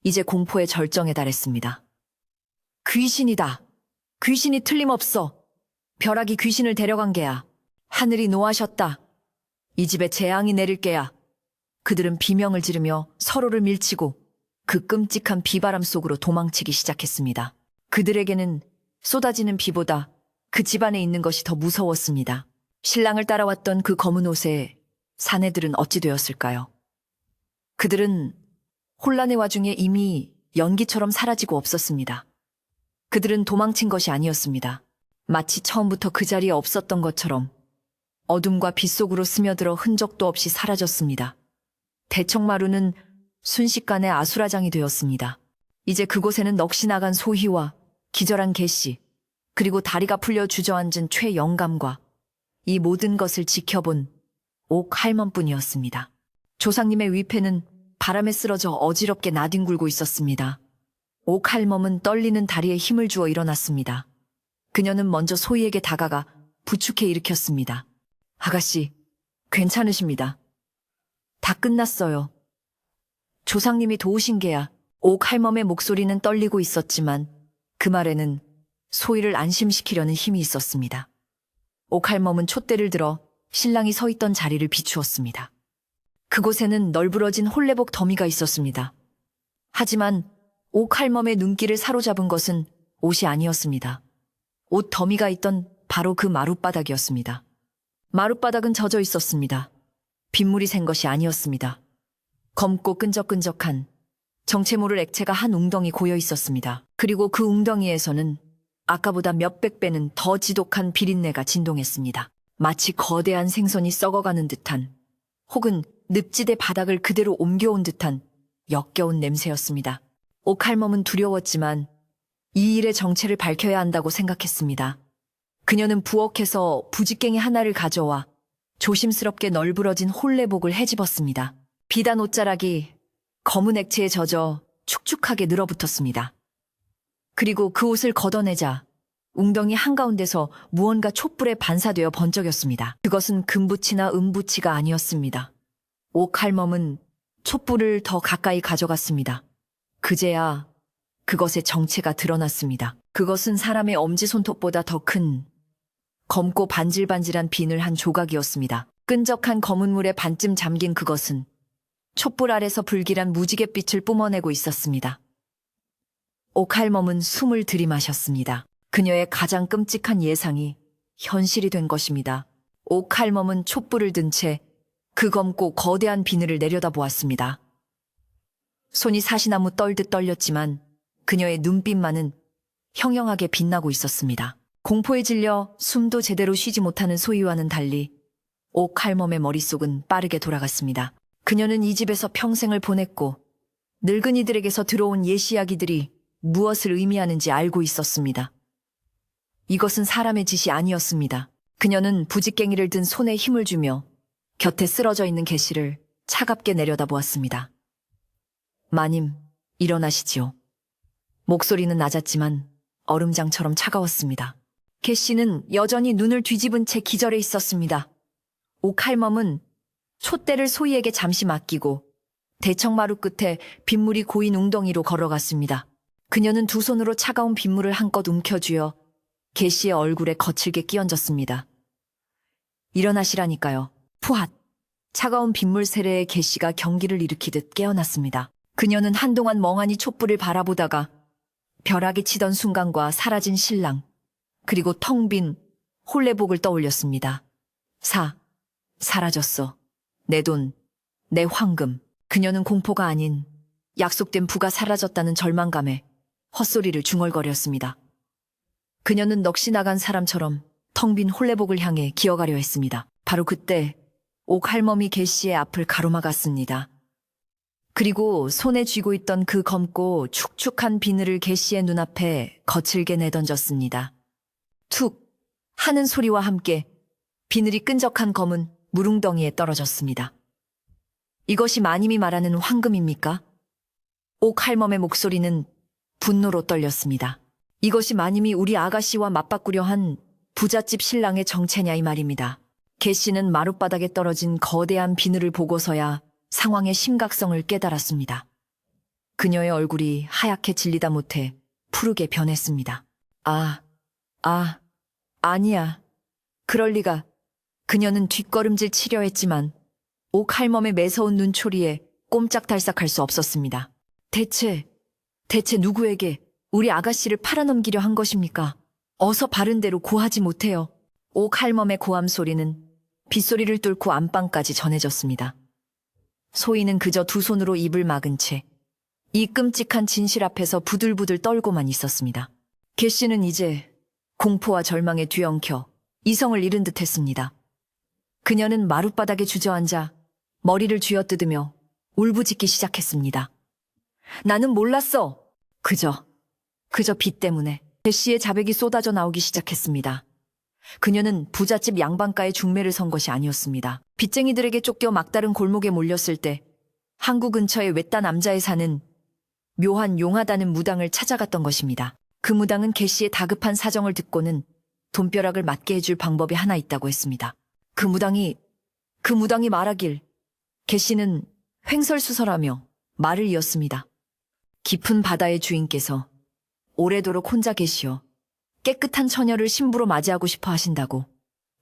이제 공포의 절정에 달했습니다. 귀신이다. 귀신이 틀림없어. 벼락이 귀신을 데려간 게야. 하늘이 노하셨다. 이 집에 재앙이 내릴 게야. 그들은 비명을 지르며 서로를 밀치고 그 끔찍한 비바람 속으로 도망치기 시작했습니다. 그들에게는 쏟아지는 비보다 그 집안에 있는 것이 더 무서웠습니다. 신랑을 따라왔던 그 검은 옷에 사내들은 어찌 되었을까요? 그들은 혼란의 와중에 이미 연기처럼 사라지고 없었습니다. 그들은 도망친 것이 아니었습니다. 마치 처음부터 그 자리에 없었던 것처럼 어둠과 빛 속으로 스며들어 흔적도 없이 사라졌습니다. 대청마루는 순식간에 아수라장이 되었습니다. 이제 그곳에는 넋이 나간 소희와 기절한 개씨, 그리고 다리가 풀려 주저앉은 최 영감과 이 모든 것을 지켜본 옥 할멈뿐이었습니다. 조상님의 위패는 바람에 쓰러져 어지럽게 나뒹굴고 있었습니다. 옥 할멈은 떨리는 다리에 힘을 주어 일어났습니다. 그녀는 먼저 소희에게 다가가 부축해 일으켰습니다. 아가씨, 괜찮으십니다. 다 끝났어요. 조상님이 도우신 게야. 옥 할멈의 목소리는 떨리고 있었지만 그 말에는 소희를 안심시키려는 힘이 있었습니다. 옥 할멈은 촛대를 들어 신랑이 서 있던 자리를 비추었습니다. 그곳에는 널브러진 홀레복 더미가 있었습니다. 하지만 옥 할멈의 눈길을 사로잡은 것은 옷이 아니었습니다. 옷 더미가 있던 바로 그 마룻바닥이었습니다. 마룻바닥은 젖어 있었습니다. 빗물이 샌 것이 아니었습니다. 검고 끈적끈적한 정체 모를 액체가 한 웅덩이 고여 있었습니다. 그리고 그 웅덩이에서는 아까보다 몇백 배는 더 지독한 비린내가 진동했습니다. 마치 거대한 생선이 썩어가는 듯한 혹은 늪지대 바닥을 그대로 옮겨온 듯한 역겨운 냄새였습니다. 옥 할멈은 두려웠지만 이 일의 정체를 밝혀야 한다고 생각했습니다. 그녀는 부엌에서 부직갱이 하나를 가져와 조심스럽게 널브러진 홀레복을 헤집었습니다. 비단 옷자락이 검은 액체에 젖어 축축하게 늘어붙었습니다. 그리고 그 옷을 걷어내자 웅덩이 한가운데서 무언가 촛불에 반사되어 번쩍였습니다. 그것은 금붙이나 은붙이가 아니었습니다. 옥 할멈은 촛불을 더 가까이 가져갔습니다. 그제야 그것의 정체가 드러났습니다. 그것은 사람의 엄지손톱보다 더 큰 검고 반질반질한 비늘 한 조각이었습니다. 끈적한 검은 물에 반쯤 잠긴 그것은 촛불 아래서 불길한 무지갯빛을 뿜어내고 있었습니다. 옥 할멈은 숨을 들이마셨습니다. 그녀의 가장 끔찍한 예상이 현실이 된 것입니다. 옥 할멈은 촛불을 든 채 그 검고 거대한 비늘을 내려다보았습니다. 손이 사시나무 떨듯 떨렸지만 그녀의 눈빛만은 형형하게 빛나고 있었습니다. 공포에 질려 숨도 제대로 쉬지 못하는 소희와는 달리 옥 할멈의 머릿속은 빠르게 돌아갔습니다. 그녀는 이 집에서 평생을 보냈고 늙은이들에게서 들어온 옛 이야기들이 무엇을 의미하는지 알고 있었습니다. 이것은 사람의 짓이 아니었습니다. 그녀는 부직갱이를 든 손에 힘을 주며 곁에 쓰러져 있는 개씨를 차갑게 내려다보았습니다. 마님, 일어나시지요. 목소리는 낮았지만 얼음장처럼 차가웠습니다. 개씨는 여전히 눈을 뒤집은 채 기절해 있었습니다. 옥 할멈은 촛대를 소희에게 잠시 맡기고 대청마루 끝에 빗물이 고인 웅덩이로 걸어갔습니다. 그녀는 두 손으로 차가운 빗물을 한껏 움켜쥐어 개씨의 얼굴에 거칠게 끼얹었습니다. 일어나시라니까요. 푸핫! 차가운 빗물 세례에 개씨가 경기를 일으키듯 깨어났습니다. 그녀는 한동안 멍하니 촛불을 바라보다가 벼락이 치던 순간과 사라진 신랑, 그리고 텅 빈 홀레복을 떠올렸습니다. 사라졌어. 내 돈, 내 황금. 그녀는 공포가 아닌 약속된 부가 사라졌다는 절망감에 헛소리를 중얼거렸습니다. 그녀는 넋이 나간 사람처럼 텅 빈 홀레복을 향해 기어가려 했습니다. 바로 그때 옥 할멈이 개씨의 앞을 가로막았습니다. 그리고 손에 쥐고 있던 그 검고 축축한 비늘을 개씨의 눈앞에 거칠게 내던졌습니다. 툭 하는 소리와 함께 비늘이 끈적한 검은 물웅덩이에 떨어졌습니다. 이것이 마님이 말하는 황금입니까? 옥 할멈의 목소리는 분노로 떨렸습니다. 이것이 마님이 우리 아가씨와 맞바꾸려 한 부잣집 신랑의 정체냐 이 말입니다. 개씨는 마룻바닥에 떨어진 거대한 비늘을 보고서야 상황의 심각성을 깨달았습니다. 그녀의 얼굴이 하얗게 질리다 못해 푸르게 변했습니다. 아니야. 그럴 리가. 그녀는 뒷걸음질 치려 했지만 옥 할멈의 매서운 눈초리에 꼼짝달싹할 수 없었습니다. 대체 누구에게 우리 아가씨를 팔아넘기려 한 것입니까? 어서 바른 대로 고하지 못해요. 옥 할멈의 고함 소리는 빗소리를 뚫고 안방까지 전해졌습니다. 소희는 그저 두 손으로 입을 막은 채 이 끔찍한 진실 앞에서 부들부들 떨고만 있었습니다. 개씨는 이제 공포와 절망에 뒤엉켜 이성을 잃은 듯 했습니다. 그녀는 마룻바닥에 주저앉아 머리를 쥐어뜯으며 울부짖기 시작했습니다. 나는 몰랐어. 그저 빛 때문에. 개씨의 자백이 쏟아져 나오기 시작했습니다. 그녀는 부잣집 양반가의 중매를 선 것이 아니었습니다. 빚쟁이들에게 쫓겨 막다른 골목에 몰렸을 때 항구 근처의 외딴 남자에 사는 묘한 용하다는 무당을 찾아갔던 것입니다. 그 무당은 개 씨의 다급한 사정을 듣고는 돈벼락을 맞게 해줄 방법이 하나 있다고 했습니다. 그 무당이 말하길 개 씨는 횡설수설하며 말을 이었습니다. 깊은 바다의 주인께서 오래도록 혼자 계시어 깨끗한 처녀를 신부로 맞이하고 싶어 하신다고.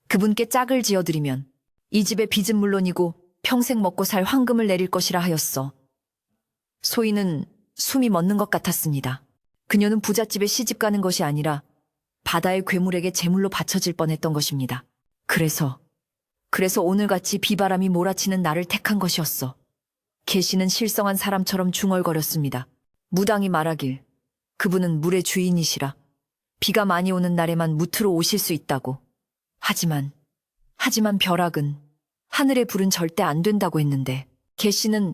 그분께 짝을 지어드리면 이 집의 빚은 물론이고 평생 먹고 살 황금을 내릴 것이라 하였어. 소희는 숨이 멎는 것 같았습니다. 그녀는 부잣집에 시집 가는 것이 아니라 바다의 괴물에게 제물로 바쳐질 뻔했던 것입니다. 그래서 오늘같이 비바람이 몰아치는 날을 택한 것이었어. 개 씨는 실성한 사람처럼 중얼거렸습니다. 무당이 말하길 그분은 물의 주인이시라 비가 많이 오는 날에만 무트로 오실 수 있다고. 하지만 벼락은 하늘의 불은 절대 안 된다고 했는데 개 씨는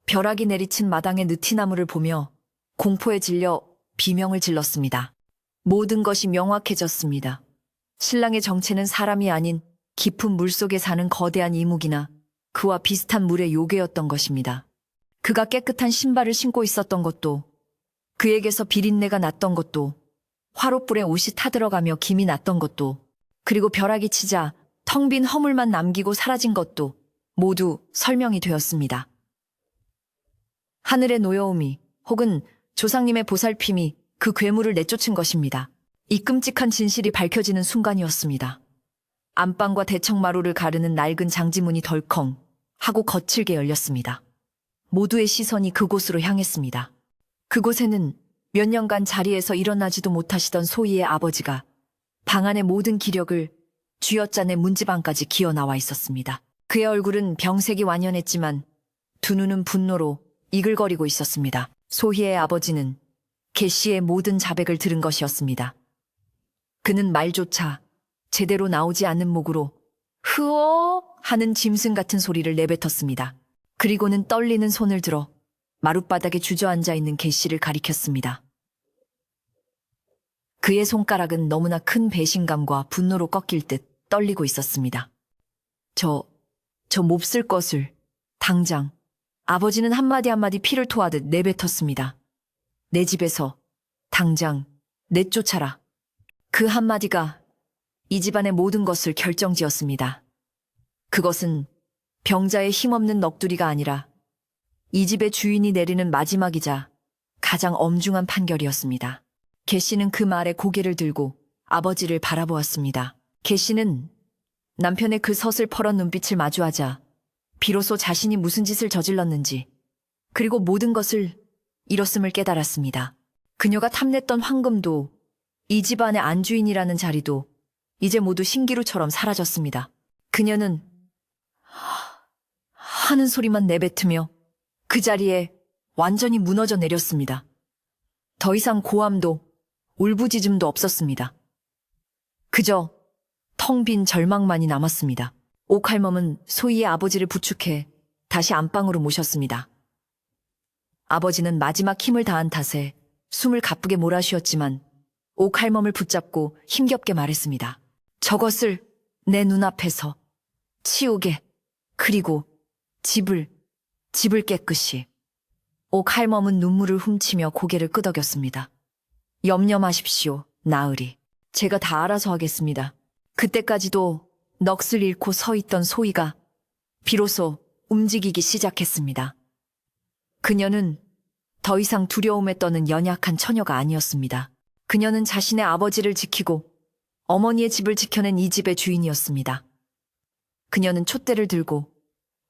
벼락이 내리친 마당의 느티나무를 보며 공포에 질려 비명을 질렀습니다. 모든 것이 명확해졌습니다. 신랑의 정체는 사람이 아닌 깊은 물속에 사는 거대한 이묵이나 그와 비슷한 물의 요괴였던 것입니다. 그가 깨끗한 신발을 신고 있었던 것도, 그에게서 비린내가 났던 것도, 화롯불에 옷이 타들어가며 김이 났던 것도, 그리고 벼락이 치자 텅 빈 허물만 남기고 사라진 것도 모두 설명이 되었습니다. 하늘의 노여움이 혹은 조상님의 보살핌이 그 괴물을 내쫓은 것입니다. 이 끔찍한 진실이 밝혀지는 순간이었습니다. 안방과 대청마루를 가르는 낡은 장지문이 덜컹 하고 거칠게 열렸습니다. 모두의 시선이 그곳으로 향했습니다. 그곳에는 몇 년간 자리에서 일어나지도 못하시던 소희의 아버지가 방 안의 모든 기력을 쥐어짜내 문지방까지 기어 나와 있었습니다. 그의 얼굴은 병색이 완연했지만 두 눈은 분노로 이글거리고 있었습니다. 소희의 아버지는 개 씨의 모든 자백을 들은 것이었습니다. 그는 말조차 제대로 나오지 않는 목으로 흐어 하는 짐승 같은 소리를 내뱉었습니다. 그리고는 떨리는 손을 들어 마룻바닥에 주저앉아 있는 개 씨를 가리켰습니다. 그의 손가락은 너무나 큰 배신감과 분노로 꺾일 듯 떨리고 있었습니다. 저 몹쓸 것을 당장. 아버지는 한마디 한마디 피를 토하듯 내뱉었습니다. 내 집에서 당장 내쫓아라. 그 한마디가 이 집안의 모든 것을 결정지었습니다. 그것은 병자의 힘없는 넋두리가 아니라 이 집의 주인이 내리는 마지막이자 가장 엄중한 판결이었습니다. 개 씨는 그 말에 고개를 들고 아버지를 바라보았습니다. 개 씨는 남편의 그 서슬퍼런 눈빛을 마주하자 비로소 자신이 무슨 짓을 저질렀는지 그리고 모든 것을 잃었음을 깨달았습니다. 그녀가 탐냈던 황금도 이 집안의 안주인이라는 자리도 이제 모두 신기루처럼 사라졌습니다. 그녀는 하는 소리만 내뱉으며 그 자리에 완전히 무너져 내렸습니다. 더 이상 고함도 울부짖음도 없었습니다. 그저 텅 빈 절망만이 남았습니다. 옥할멈은 소희의 아버지를 부축해 다시 안방으로 모셨습니다. 아버지는 마지막 힘을 다한 탓에 숨을 가쁘게 몰아쉬었지만 옥할멈을 붙잡고 힘겹게 말했습니다. 저것을 내 눈앞에서 치우게, 그리고 집을 깨끗이. 옥할멈은 눈물을 훔치며 고개를 끄덕였습니다. 염려 마십시오, 나으리. 제가 다 알아서 하겠습니다. 그때까지도 넋을 잃고 서 있던 소희가 비로소 움직이기 시작했습니다. 그녀는 더 이상 두려움에 떠는 연약한 처녀가 아니었습니다. 그녀는 자신의 아버지를 지키고 어머니의 집을 지켜낸 이 집의 주인이었습니다. 그녀는 촛대를 들고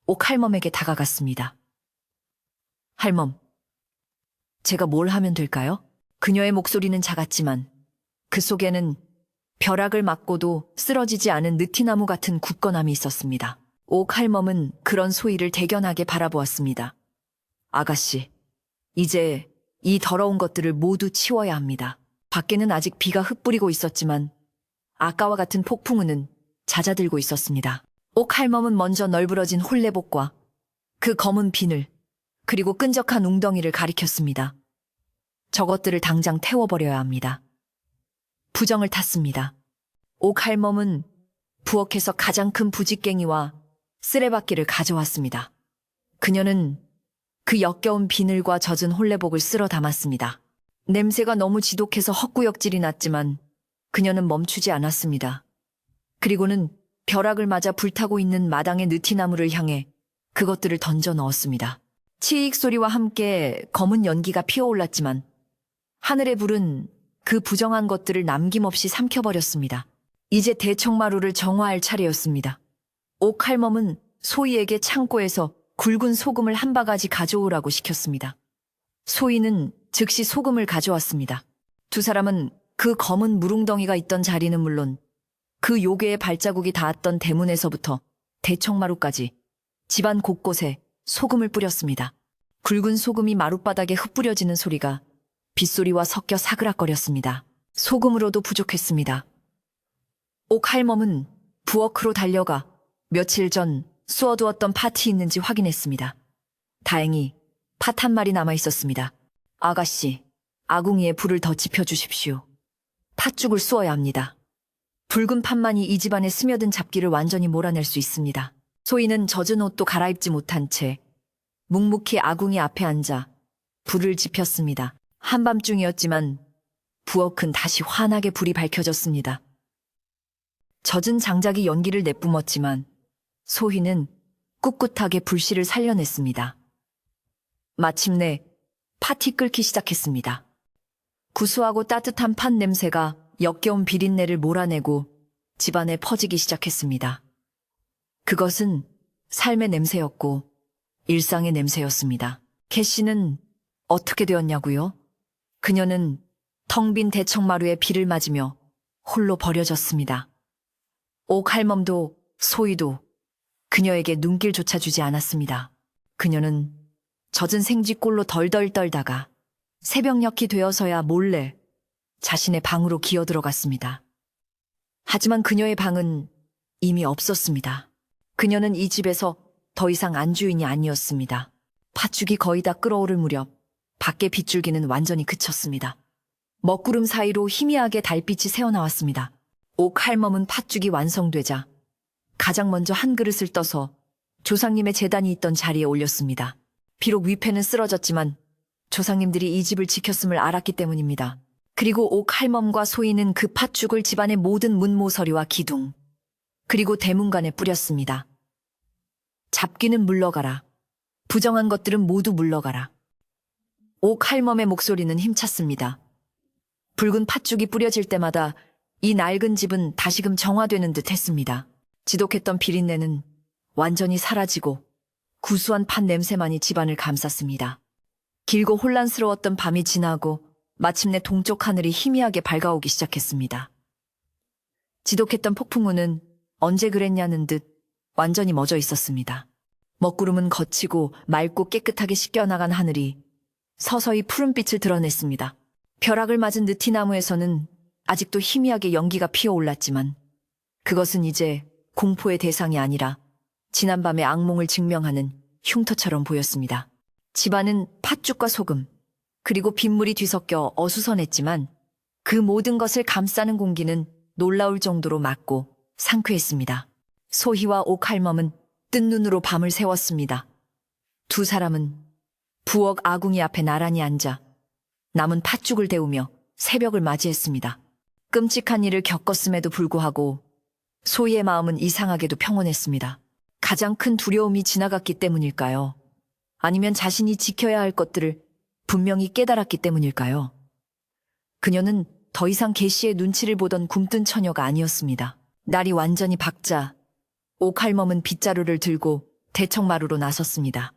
옥할멈에게 다가갔습니다. 할멈, 제가 뭘 하면 될까요? 그녀의 목소리는 작았지만 그 속에는 벼락을 맞고도 쓰러지지 않은 느티나무 같은 굳건함이 있었습니다. 옥할멈은 그런 소희를 대견하게 바라보았습니다. 아가씨, 이제 이 더러운 것들을 모두 치워야 합니다. 밖에는 아직 비가 흩뿌리고 있었지만 아까와 같은 폭풍우는 잦아들고 있었습니다. 옥할멈은 먼저 널브러진 홀레복과 그 검은 비늘, 그리고 끈적한 웅덩이를 가리켰습니다. 저것들을 당장 태워버려야 합니다. 부정을 탔습니다. 옥할멈은 부엌에서 가장 큰 부직갱이와 쓰레받기를 가져왔습니다. 그녀는 그 역겨운 비늘과 젖은 홀레복을 쓸어 담았습니다. 냄새가 너무 지독해서 헛구역질이 났지만 그녀는 멈추지 않았습니다. 그리고는 벼락을 맞아 불타고 있는 마당의 느티나무를 향해 그것들을 던져 넣었습니다. 치익 소리와 함께 검은 연기가 피어올랐지만 하늘의 불은 그 부정한 것들을 남김없이 삼켜버렸습니다. 이제 대청마루를 정화할 차례였습니다. 옥할멈은 소희에게 창고에서 굵은 소금을 한 바가지 가져오라고 시켰습니다. 소희는 즉시 소금을 가져왔습니다. 두 사람은 그 검은 무릉덩이가 있던 자리는 물론 그 요괴의 발자국이 닿았던 대문에서부터 대청마루까지 집안 곳곳에 소금을 뿌렸습니다. 굵은 소금이 마룻바닥에 흩뿌려지는 소리가 빗소리와 섞여 사그락거렸습니다. 소금으로도 부족했습니다. 옥할멈은 부엌으로 달려가 며칠 전 쑤어두었던 팥이 있는지 확인했습니다. 다행히 팥 한 마리 남아 있었습니다. 아가씨, 아궁이에 불을 더 지펴주십시오. 팥죽을 쑤어야 합니다. 붉은 팥만이 이 집안에 스며든 잡기를 완전히 몰아낼 수 있습니다. 소희는 젖은 옷도 갈아입지 못한 채 묵묵히 아궁이 앞에 앉아 불을 지폈습니다. 한밤중이었지만 부엌은 다시 환하게 불이 밝혀졌습니다. 젖은 장작이 연기를 내뿜었지만 소희는 꿋꿋하게 불씨를 살려냈습니다. 마침내 팥이 끓기 시작했습니다. 구수하고 따뜻한 팥 냄새가 역겨운 비린내를 몰아내고 집안에 퍼지기 시작했습니다. 그것은 삶의 냄새였고 일상의 냄새였습니다. 캐시는 어떻게 되었냐고요? 그녀는 텅 빈 대청마루에 비를 맞으며 홀로 버려졌습니다. 옥할멈도 소희도 그녀에게 눈길조차 주지 않았습니다. 그녀는 젖은 생쥐꼴로 덜덜 떨다가 새벽녘이 되어서야 몰래 자신의 방으로 기어들어갔습니다. 하지만 그녀의 방은 이미 없었습니다. 그녀는 이 집에서 더 이상 안주인이 아니었습니다. 팥죽이 거의 다 끓어오를 무렵 밖의 빗줄기는 완전히 그쳤습니다. 먹구름 사이로 희미하게 달빛이 새어나왔습니다. 옥할멈은 팥죽이 완성되자 가장 먼저 한 그릇을 떠서 조상님의 제단이 있던 자리에 올렸습니다. 비록 위패는 쓰러졌지만 조상님들이 이 집을 지켰음을 알았기 때문입니다. 그리고 옥할멈과 소희는 그 팥죽을 집안의 모든 문모서리와 기둥, 그리고 대문간에 뿌렸습니다. 잡기는 물러가라. 부정한 것들은 모두 물러가라. 옥할멈의 목소리는 힘찼습니다. 붉은 팥죽이 뿌려질 때마다 이 낡은 집은 다시금 정화되는 듯 했습니다. 지독했던 비린내는 완전히 사라지고 구수한 팥 냄새만이 집안을 감쌌습니다. 길고 혼란스러웠던 밤이 지나고 마침내 동쪽 하늘이 희미하게 밝아오기 시작했습니다. 지독했던 폭풍우는 언제 그랬냐는 듯 완전히 멎어 있었습니다. 먹구름은 거치고 맑고 깨끗하게 씻겨나간 하늘이 서서히 푸른빛을 드러냈습니다. 벼락을 맞은 느티나무에서는 아직도 희미하게 연기가 피어올랐지만 그것은 이제 공포의 대상이 아니라 지난밤의 악몽을 증명하는 흉터처럼 보였습니다. 집안은 팥죽과 소금, 그리고 빗물이 뒤섞여 어수선했지만 그 모든 것을 감싸는 공기는 놀라울 정도로 맑고 상쾌했습니다. 소희와 옥할멈은 뜬 눈으로 밤을 새웠습니다. 두 사람은 부엌 아궁이 앞에 나란히 앉아 남은 팥죽을 데우며 새벽을 맞이했습니다. 끔찍한 일을 겪었음에도 불구하고 소희의 마음은 이상하게도 평온했습니다. 가장 큰 두려움이 지나갔기 때문일까요? 아니면 자신이 지켜야 할 것들을 분명히 깨달았기 때문일까요? 그녀는 더 이상 계시의 눈치를 보던 굼뜬 처녀가 아니었습니다. 날이 완전히 밝자 옥할멈은 빗자루를 들고 대청마루로 나섰습니다.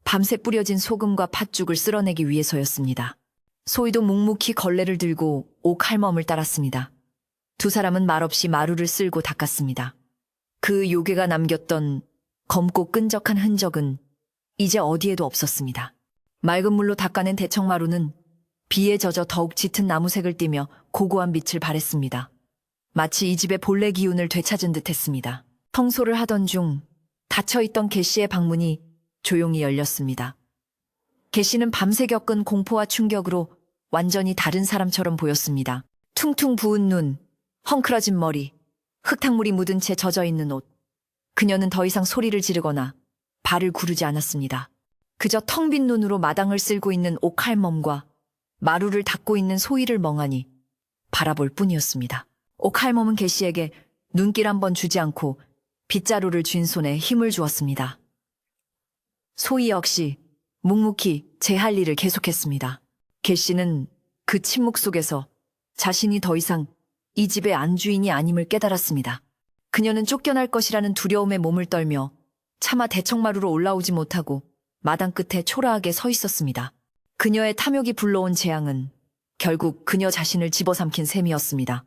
밤새 뿌려진 소금과 팥죽을 쓸어내기 위해서였습니다. 소희도 묵묵히 걸레를 들고 옥할멈을 따랐습니다. 두 사람은 말없이 마루를 쓸고 닦았습니다. 그 요괴가 남겼던 검고 끈적한 흔적은 이제 어디에도 없었습니다. 맑은 물로 닦아낸 대청마루는 비에 젖어 더욱 짙은 나무색을 띠며 고고한 빛을 발했습니다. 마치 이 집의 본래 기운을 되찾은 듯했습니다. 청소를 하던 중 닫혀있던 개씨의 방문이 조용히 열렸습니다. 개씨는 밤새 겪은 공포와 충격으로 완전히 다른 사람처럼 보였습니다. 퉁퉁 부은 눈, 헝클어진 머리, 흙탕물이 묻은 채 젖어있는 옷. 그녀는 더 이상 소리를 지르거나 발을 구르지 않았습니다. 그저 텅 빈 눈으로 마당을 쓸고 있는 옥할멈과 마루를 닦고 있는 소희를 멍하니 바라볼 뿐이었습니다. 옥할멈은 개씨에게 눈길 한 번 주지 않고 빗자루를 쥔 손에 힘을 주었습니다. 소희 역시 묵묵히 제 할 일을 계속했습니다. 개씨는 그 침묵 속에서 자신이 더 이상 이 집의 안주인이 아님을 깨달았습니다. 그녀는 쫓겨날 것이라는 두려움에 몸을 떨며 차마 대청마루로 올라오지 못하고 마당 끝에 초라하게 서 있었습니다. 그녀의 탐욕이 불러온 재앙은 결국 그녀 자신을 집어삼킨 셈이었습니다.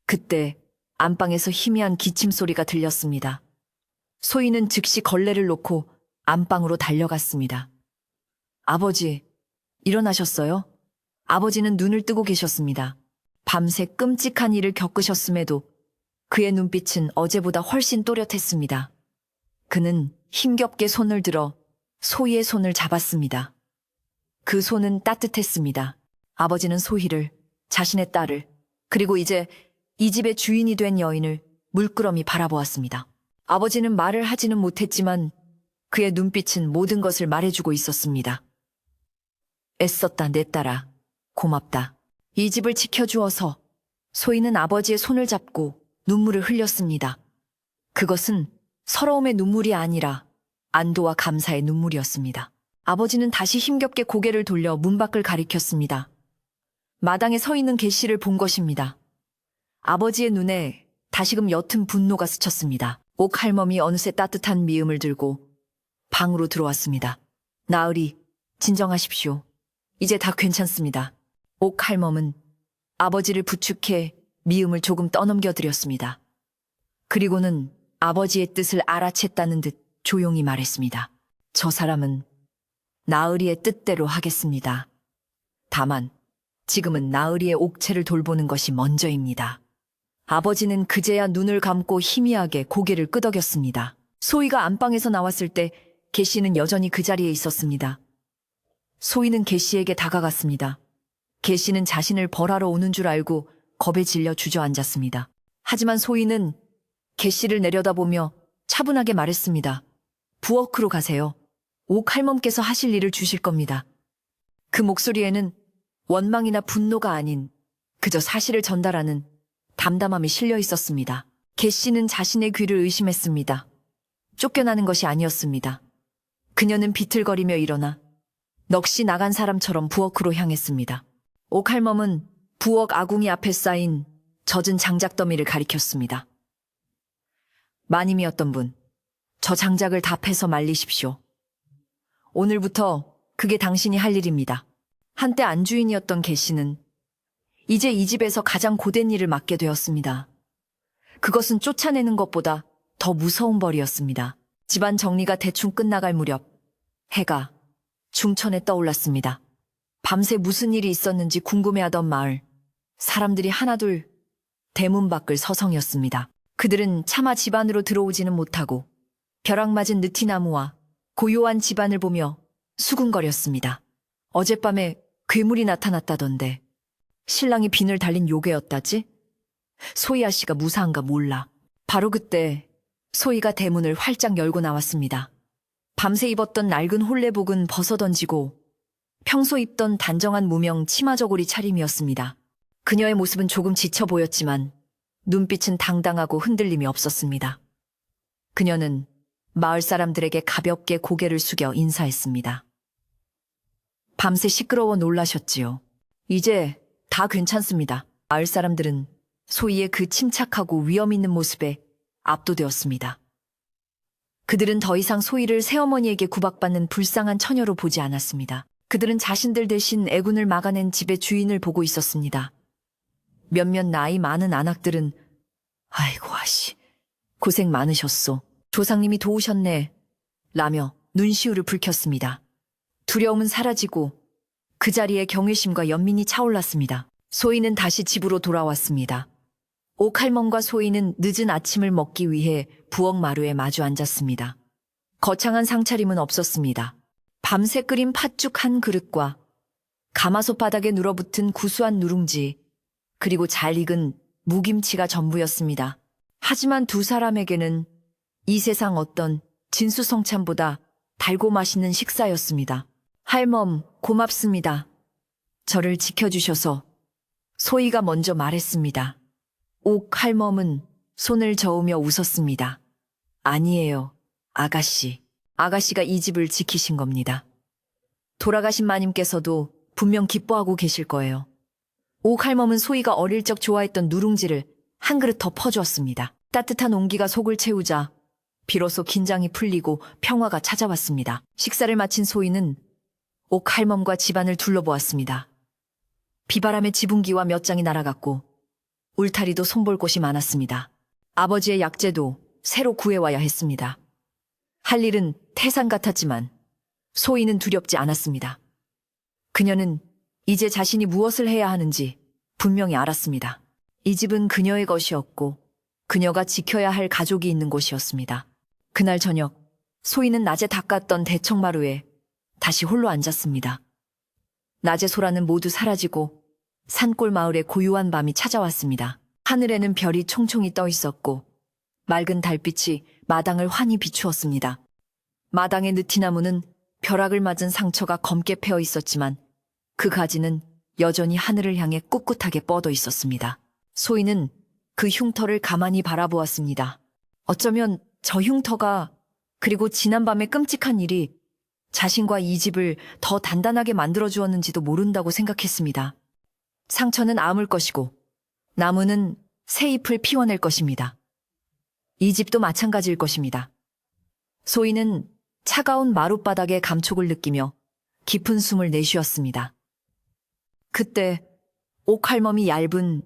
그때 안방에서 희미한 기침 소리가 들렸습니다. 소희는 즉시 걸레를 놓고 안방으로 달려갔습니다. 아버지, 일어나셨어요? 아버지는 눈을 뜨고 계셨습니다. 밤새 끔찍한 일을 겪으셨음에도 그의 눈빛은 어제보다 훨씬 또렷했습니다. 그는 힘겹게 손을 들어 소희의 손을 잡았습니다. 그 손은 따뜻했습니다. 아버지는 소희를, 자신의 딸을, 그리고 이제 이 집의 주인이 된 여인을 물끄러미 바라보았습니다. 아버지는 말을 하지는 못했지만 그의 눈빛은 모든 것을 말해주고 있었습니다. 애썼다, 내 딸아. 고맙다. 이 집을 지켜주어서. 소희는 아버지의 손을 잡고 눈물을 흘렸습니다. 그것은 서러움의 눈물이 아니라 안도와 감사의 눈물이었습니다. 아버지는 다시 힘겹게 고개를 돌려 문 밖을 가리켰습니다. 마당에 서 있는 개씨를 본 것입니다. 아버지의 눈에 다시금 옅은 분노가 스쳤습니다. 옥할멈이 어느새 따뜻한 미음을 들고 방으로 들어왔습니다. 나으리, 진정하십시오. 이제 다 괜찮습니다. 옥할멈은 아버지를 부축해 미음을 조금 떠넘겨드렸습니다. 그리고는 아버지의 뜻을 알아챘다는 듯 조용히 말했습니다. 저 사람은 나으리의 뜻대로 하겠습니다. 다만 지금은 나으리의 옥체를 돌보는 것이 먼저입니다. 아버지는 그제야 눈을 감고 희미하게 고개를 끄덕였습니다. 소희가 안방에서 나왔을 때 개씨는 여전히 그 자리에 있었습니다. 소희는 개씨에게 다가갔습니다. 개씨는 자신을 벌하러 오는 줄 알고 겁에 질려 주저앉았습니다. 하지만 소희는 개씨를 내려다보며 차분하게 말했습니다. 부엌으로 가세요. 옥할멈께서 하실 일을 주실 겁니다. 그 목소리에는 원망이나 분노가 아닌 그저 사실을 전달하는 담담함이 실려 있었습니다. 개씨는 자신의 귀를 의심했습니다. 쫓겨나는 것이 아니었습니다. 그녀는 비틀거리며 일어나 넋이 나간 사람처럼 부엌으로 향했습니다. 옥할멈은 부엌 아궁이 앞에 쌓인 젖은 장작더미를 가리켰습니다. 마님이었던 분, 저 장작을 다 패서 말리십시오. 오늘부터 그게 당신이 할 일입니다. 한때 안주인이었던 개씨는 이제 이 집에서 가장 고된 일을 맡게 되었습니다. 그것은 쫓아내는 것보다 더 무서운 벌이었습니다. 집안 정리가 대충 끝나갈 무렵 해가 중천에 떠올랐습니다. 밤새 무슨 일이 있었는지 궁금해하던 마을, 사람들이 하나둘 대문 밖을 서성였습니다. 그들은 차마 집 안으로 들어오지는 못하고 벼락 맞은 느티나무와 고요한 집안을 보며 수군거렸습니다. 어젯밤에 괴물이 나타났다던데 신랑이 비늘 달린 요괴였다지? 소희 아씨가 무사한가 몰라. 바로 그때 소희가 대문을 활짝 열고 나왔습니다. 밤새 입었던 낡은 홀레복은 벗어던지고 평소 입던 단정한 무명 치마 저고리 차림이었습니다. 그녀의 모습은 조금 지쳐 보였지만 눈빛은 당당하고 흔들림이 없었습니다. 그녀는 마을 사람들에게 가볍게 고개를 숙여 인사했습니다. 밤새 시끄러워 놀라셨지요. 이제 다 괜찮습니다. 마을 사람들은 소희의 그 침착하고 위험 있는 모습에 압도되었습니다. 그들은 더 이상 소희를 새어머니에게 구박받는 불쌍한 처녀로 보지 않았습니다. 그들은 자신들 대신 애군을 막아낸 집의 주인을 보고 있었습니다. 몇몇 나이 많은 안악들은 아이고 아씨, 고생 많으셨소. 조상님이 도우셨네. 라며 눈시울을 붉혔습니다. 두려움은 사라지고 그 자리에 경외심과 연민이 차올랐습니다. 소희는 다시 집으로 돌아왔습니다. 옥할멈과 소희는 늦은 아침을 먹기 위해 부엌 마루에 마주 앉았습니다. 거창한 상차림은 없었습니다. 밤새 끓인 팥죽 한 그릇과 가마솥 바닥에 눌어붙은 구수한 누룽지, 그리고 잘 익은 무김치가 전부였습니다. 하지만 두 사람에게는 이 세상 어떤 진수성찬보다 달고 맛있는 식사였습니다. 할멈, 고맙습니다. 저를 지켜주셔서. 소희가 먼저 말했습니다. 옥 할멈은 손을 저으며 웃었습니다. 아니에요, 아가씨. 아가씨가 이 집을 지키신 겁니다. 돌아가신 마님께서도 분명 기뻐하고 계실 거예요. 옥 할멈은 소희가 어릴 적 좋아했던 누룽지를 한 그릇 더 퍼주었습니다. 따뜻한 온기가 속을 채우자 비로소 긴장이 풀리고 평화가 찾아왔습니다. 식사를 마친 소희는 옥 할멈과 집안을 둘러보았습니다. 비바람에 지붕기와 몇 장이 날아갔고 울타리도 손볼 곳이 많았습니다. 아버지의 약재도 새로 구해와야 했습니다. 할 일은 태산 같았지만 소희는 두렵지 않았습니다. 그녀는 이제 자신이 무엇을 해야 하는지 분명히 알았습니다. 이 집은 그녀의 것이었고 그녀가 지켜야 할 가족이 있는 곳이었습니다. 그날 저녁 소희는 낮에 닦았던 대청마루에 다시 홀로 앉았습니다. 낮의 소라는 모두 사라지고 산골 마을에 고요한 밤이 찾아왔습니다. 하늘에는 별이 총총히 떠 있었고 맑은 달빛이 마당을 환히 비추었습니다. 마당의 느티나무는 벼락을 맞은 상처가 검게 패어 있었지만 그 가지는 여전히 하늘을 향해 꿋꿋하게 뻗어 있었습니다. 소희는 그 흉터를 가만히 바라보았습니다. 어쩌면 저 흉터가 그리고 지난밤의 끔찍한 일이 자신과 이 집을 더 단단하게 만들어 주었는지도 모른다고 생각했습니다. 상처는 아물 것이고 나무는 새 잎을 피워낼 것입니다. 이 집도 마찬가지일 것입니다. 소희는 차가운 마룻바닥의 감촉을 느끼며 깊은 숨을 내쉬었습니다. 그때 옥 할멈이 얇은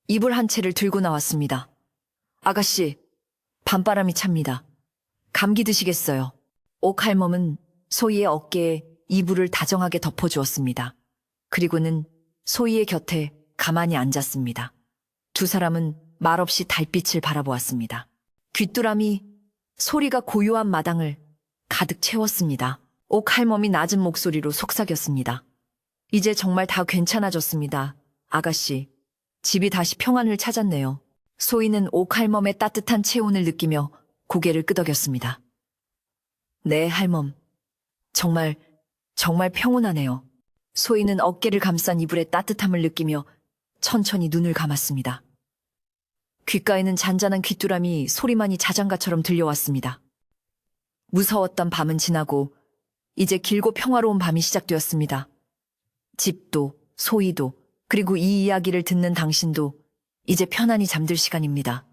이불 한 채를 들고 나왔습니다. 아가씨, 밤바람이 찹니다. 감기 드시겠어요? 옥 할멈은 소희의 어깨에 이불을 다정하게 덮어주었습니다. 그리고는 소희의 곁에 가만히 앉았습니다. 두 사람은 말없이 달빛을 바라보았습니다. 귀뚜라미 소리가 고요한 마당을 가득 채웠습니다. 옥 할멈이 낮은 목소리로 속삭였습니다. 이제 정말 다 괜찮아졌습니다. 아가씨, 집이 다시 평안을 찾았네요. 소희는 옥 할멈의 따뜻한 체온을 느끼며 고개를 끄덕였습니다. 네, 할멈. 정말 평온하네요. 소희는 어깨를 감싼 이불의 따뜻함을 느끼며 천천히 눈을 감았습니다. 귓가에는 잔잔한 귀뚜라미 소리만이 자장가처럼 들려왔습니다. 무서웠던 밤은 지나고 이제 길고 평화로운 밤이 시작되었습니다. 집도, 소희도, 그리고 이 이야기를 듣는 당신도 이제 편안히 잠들 시간입니다.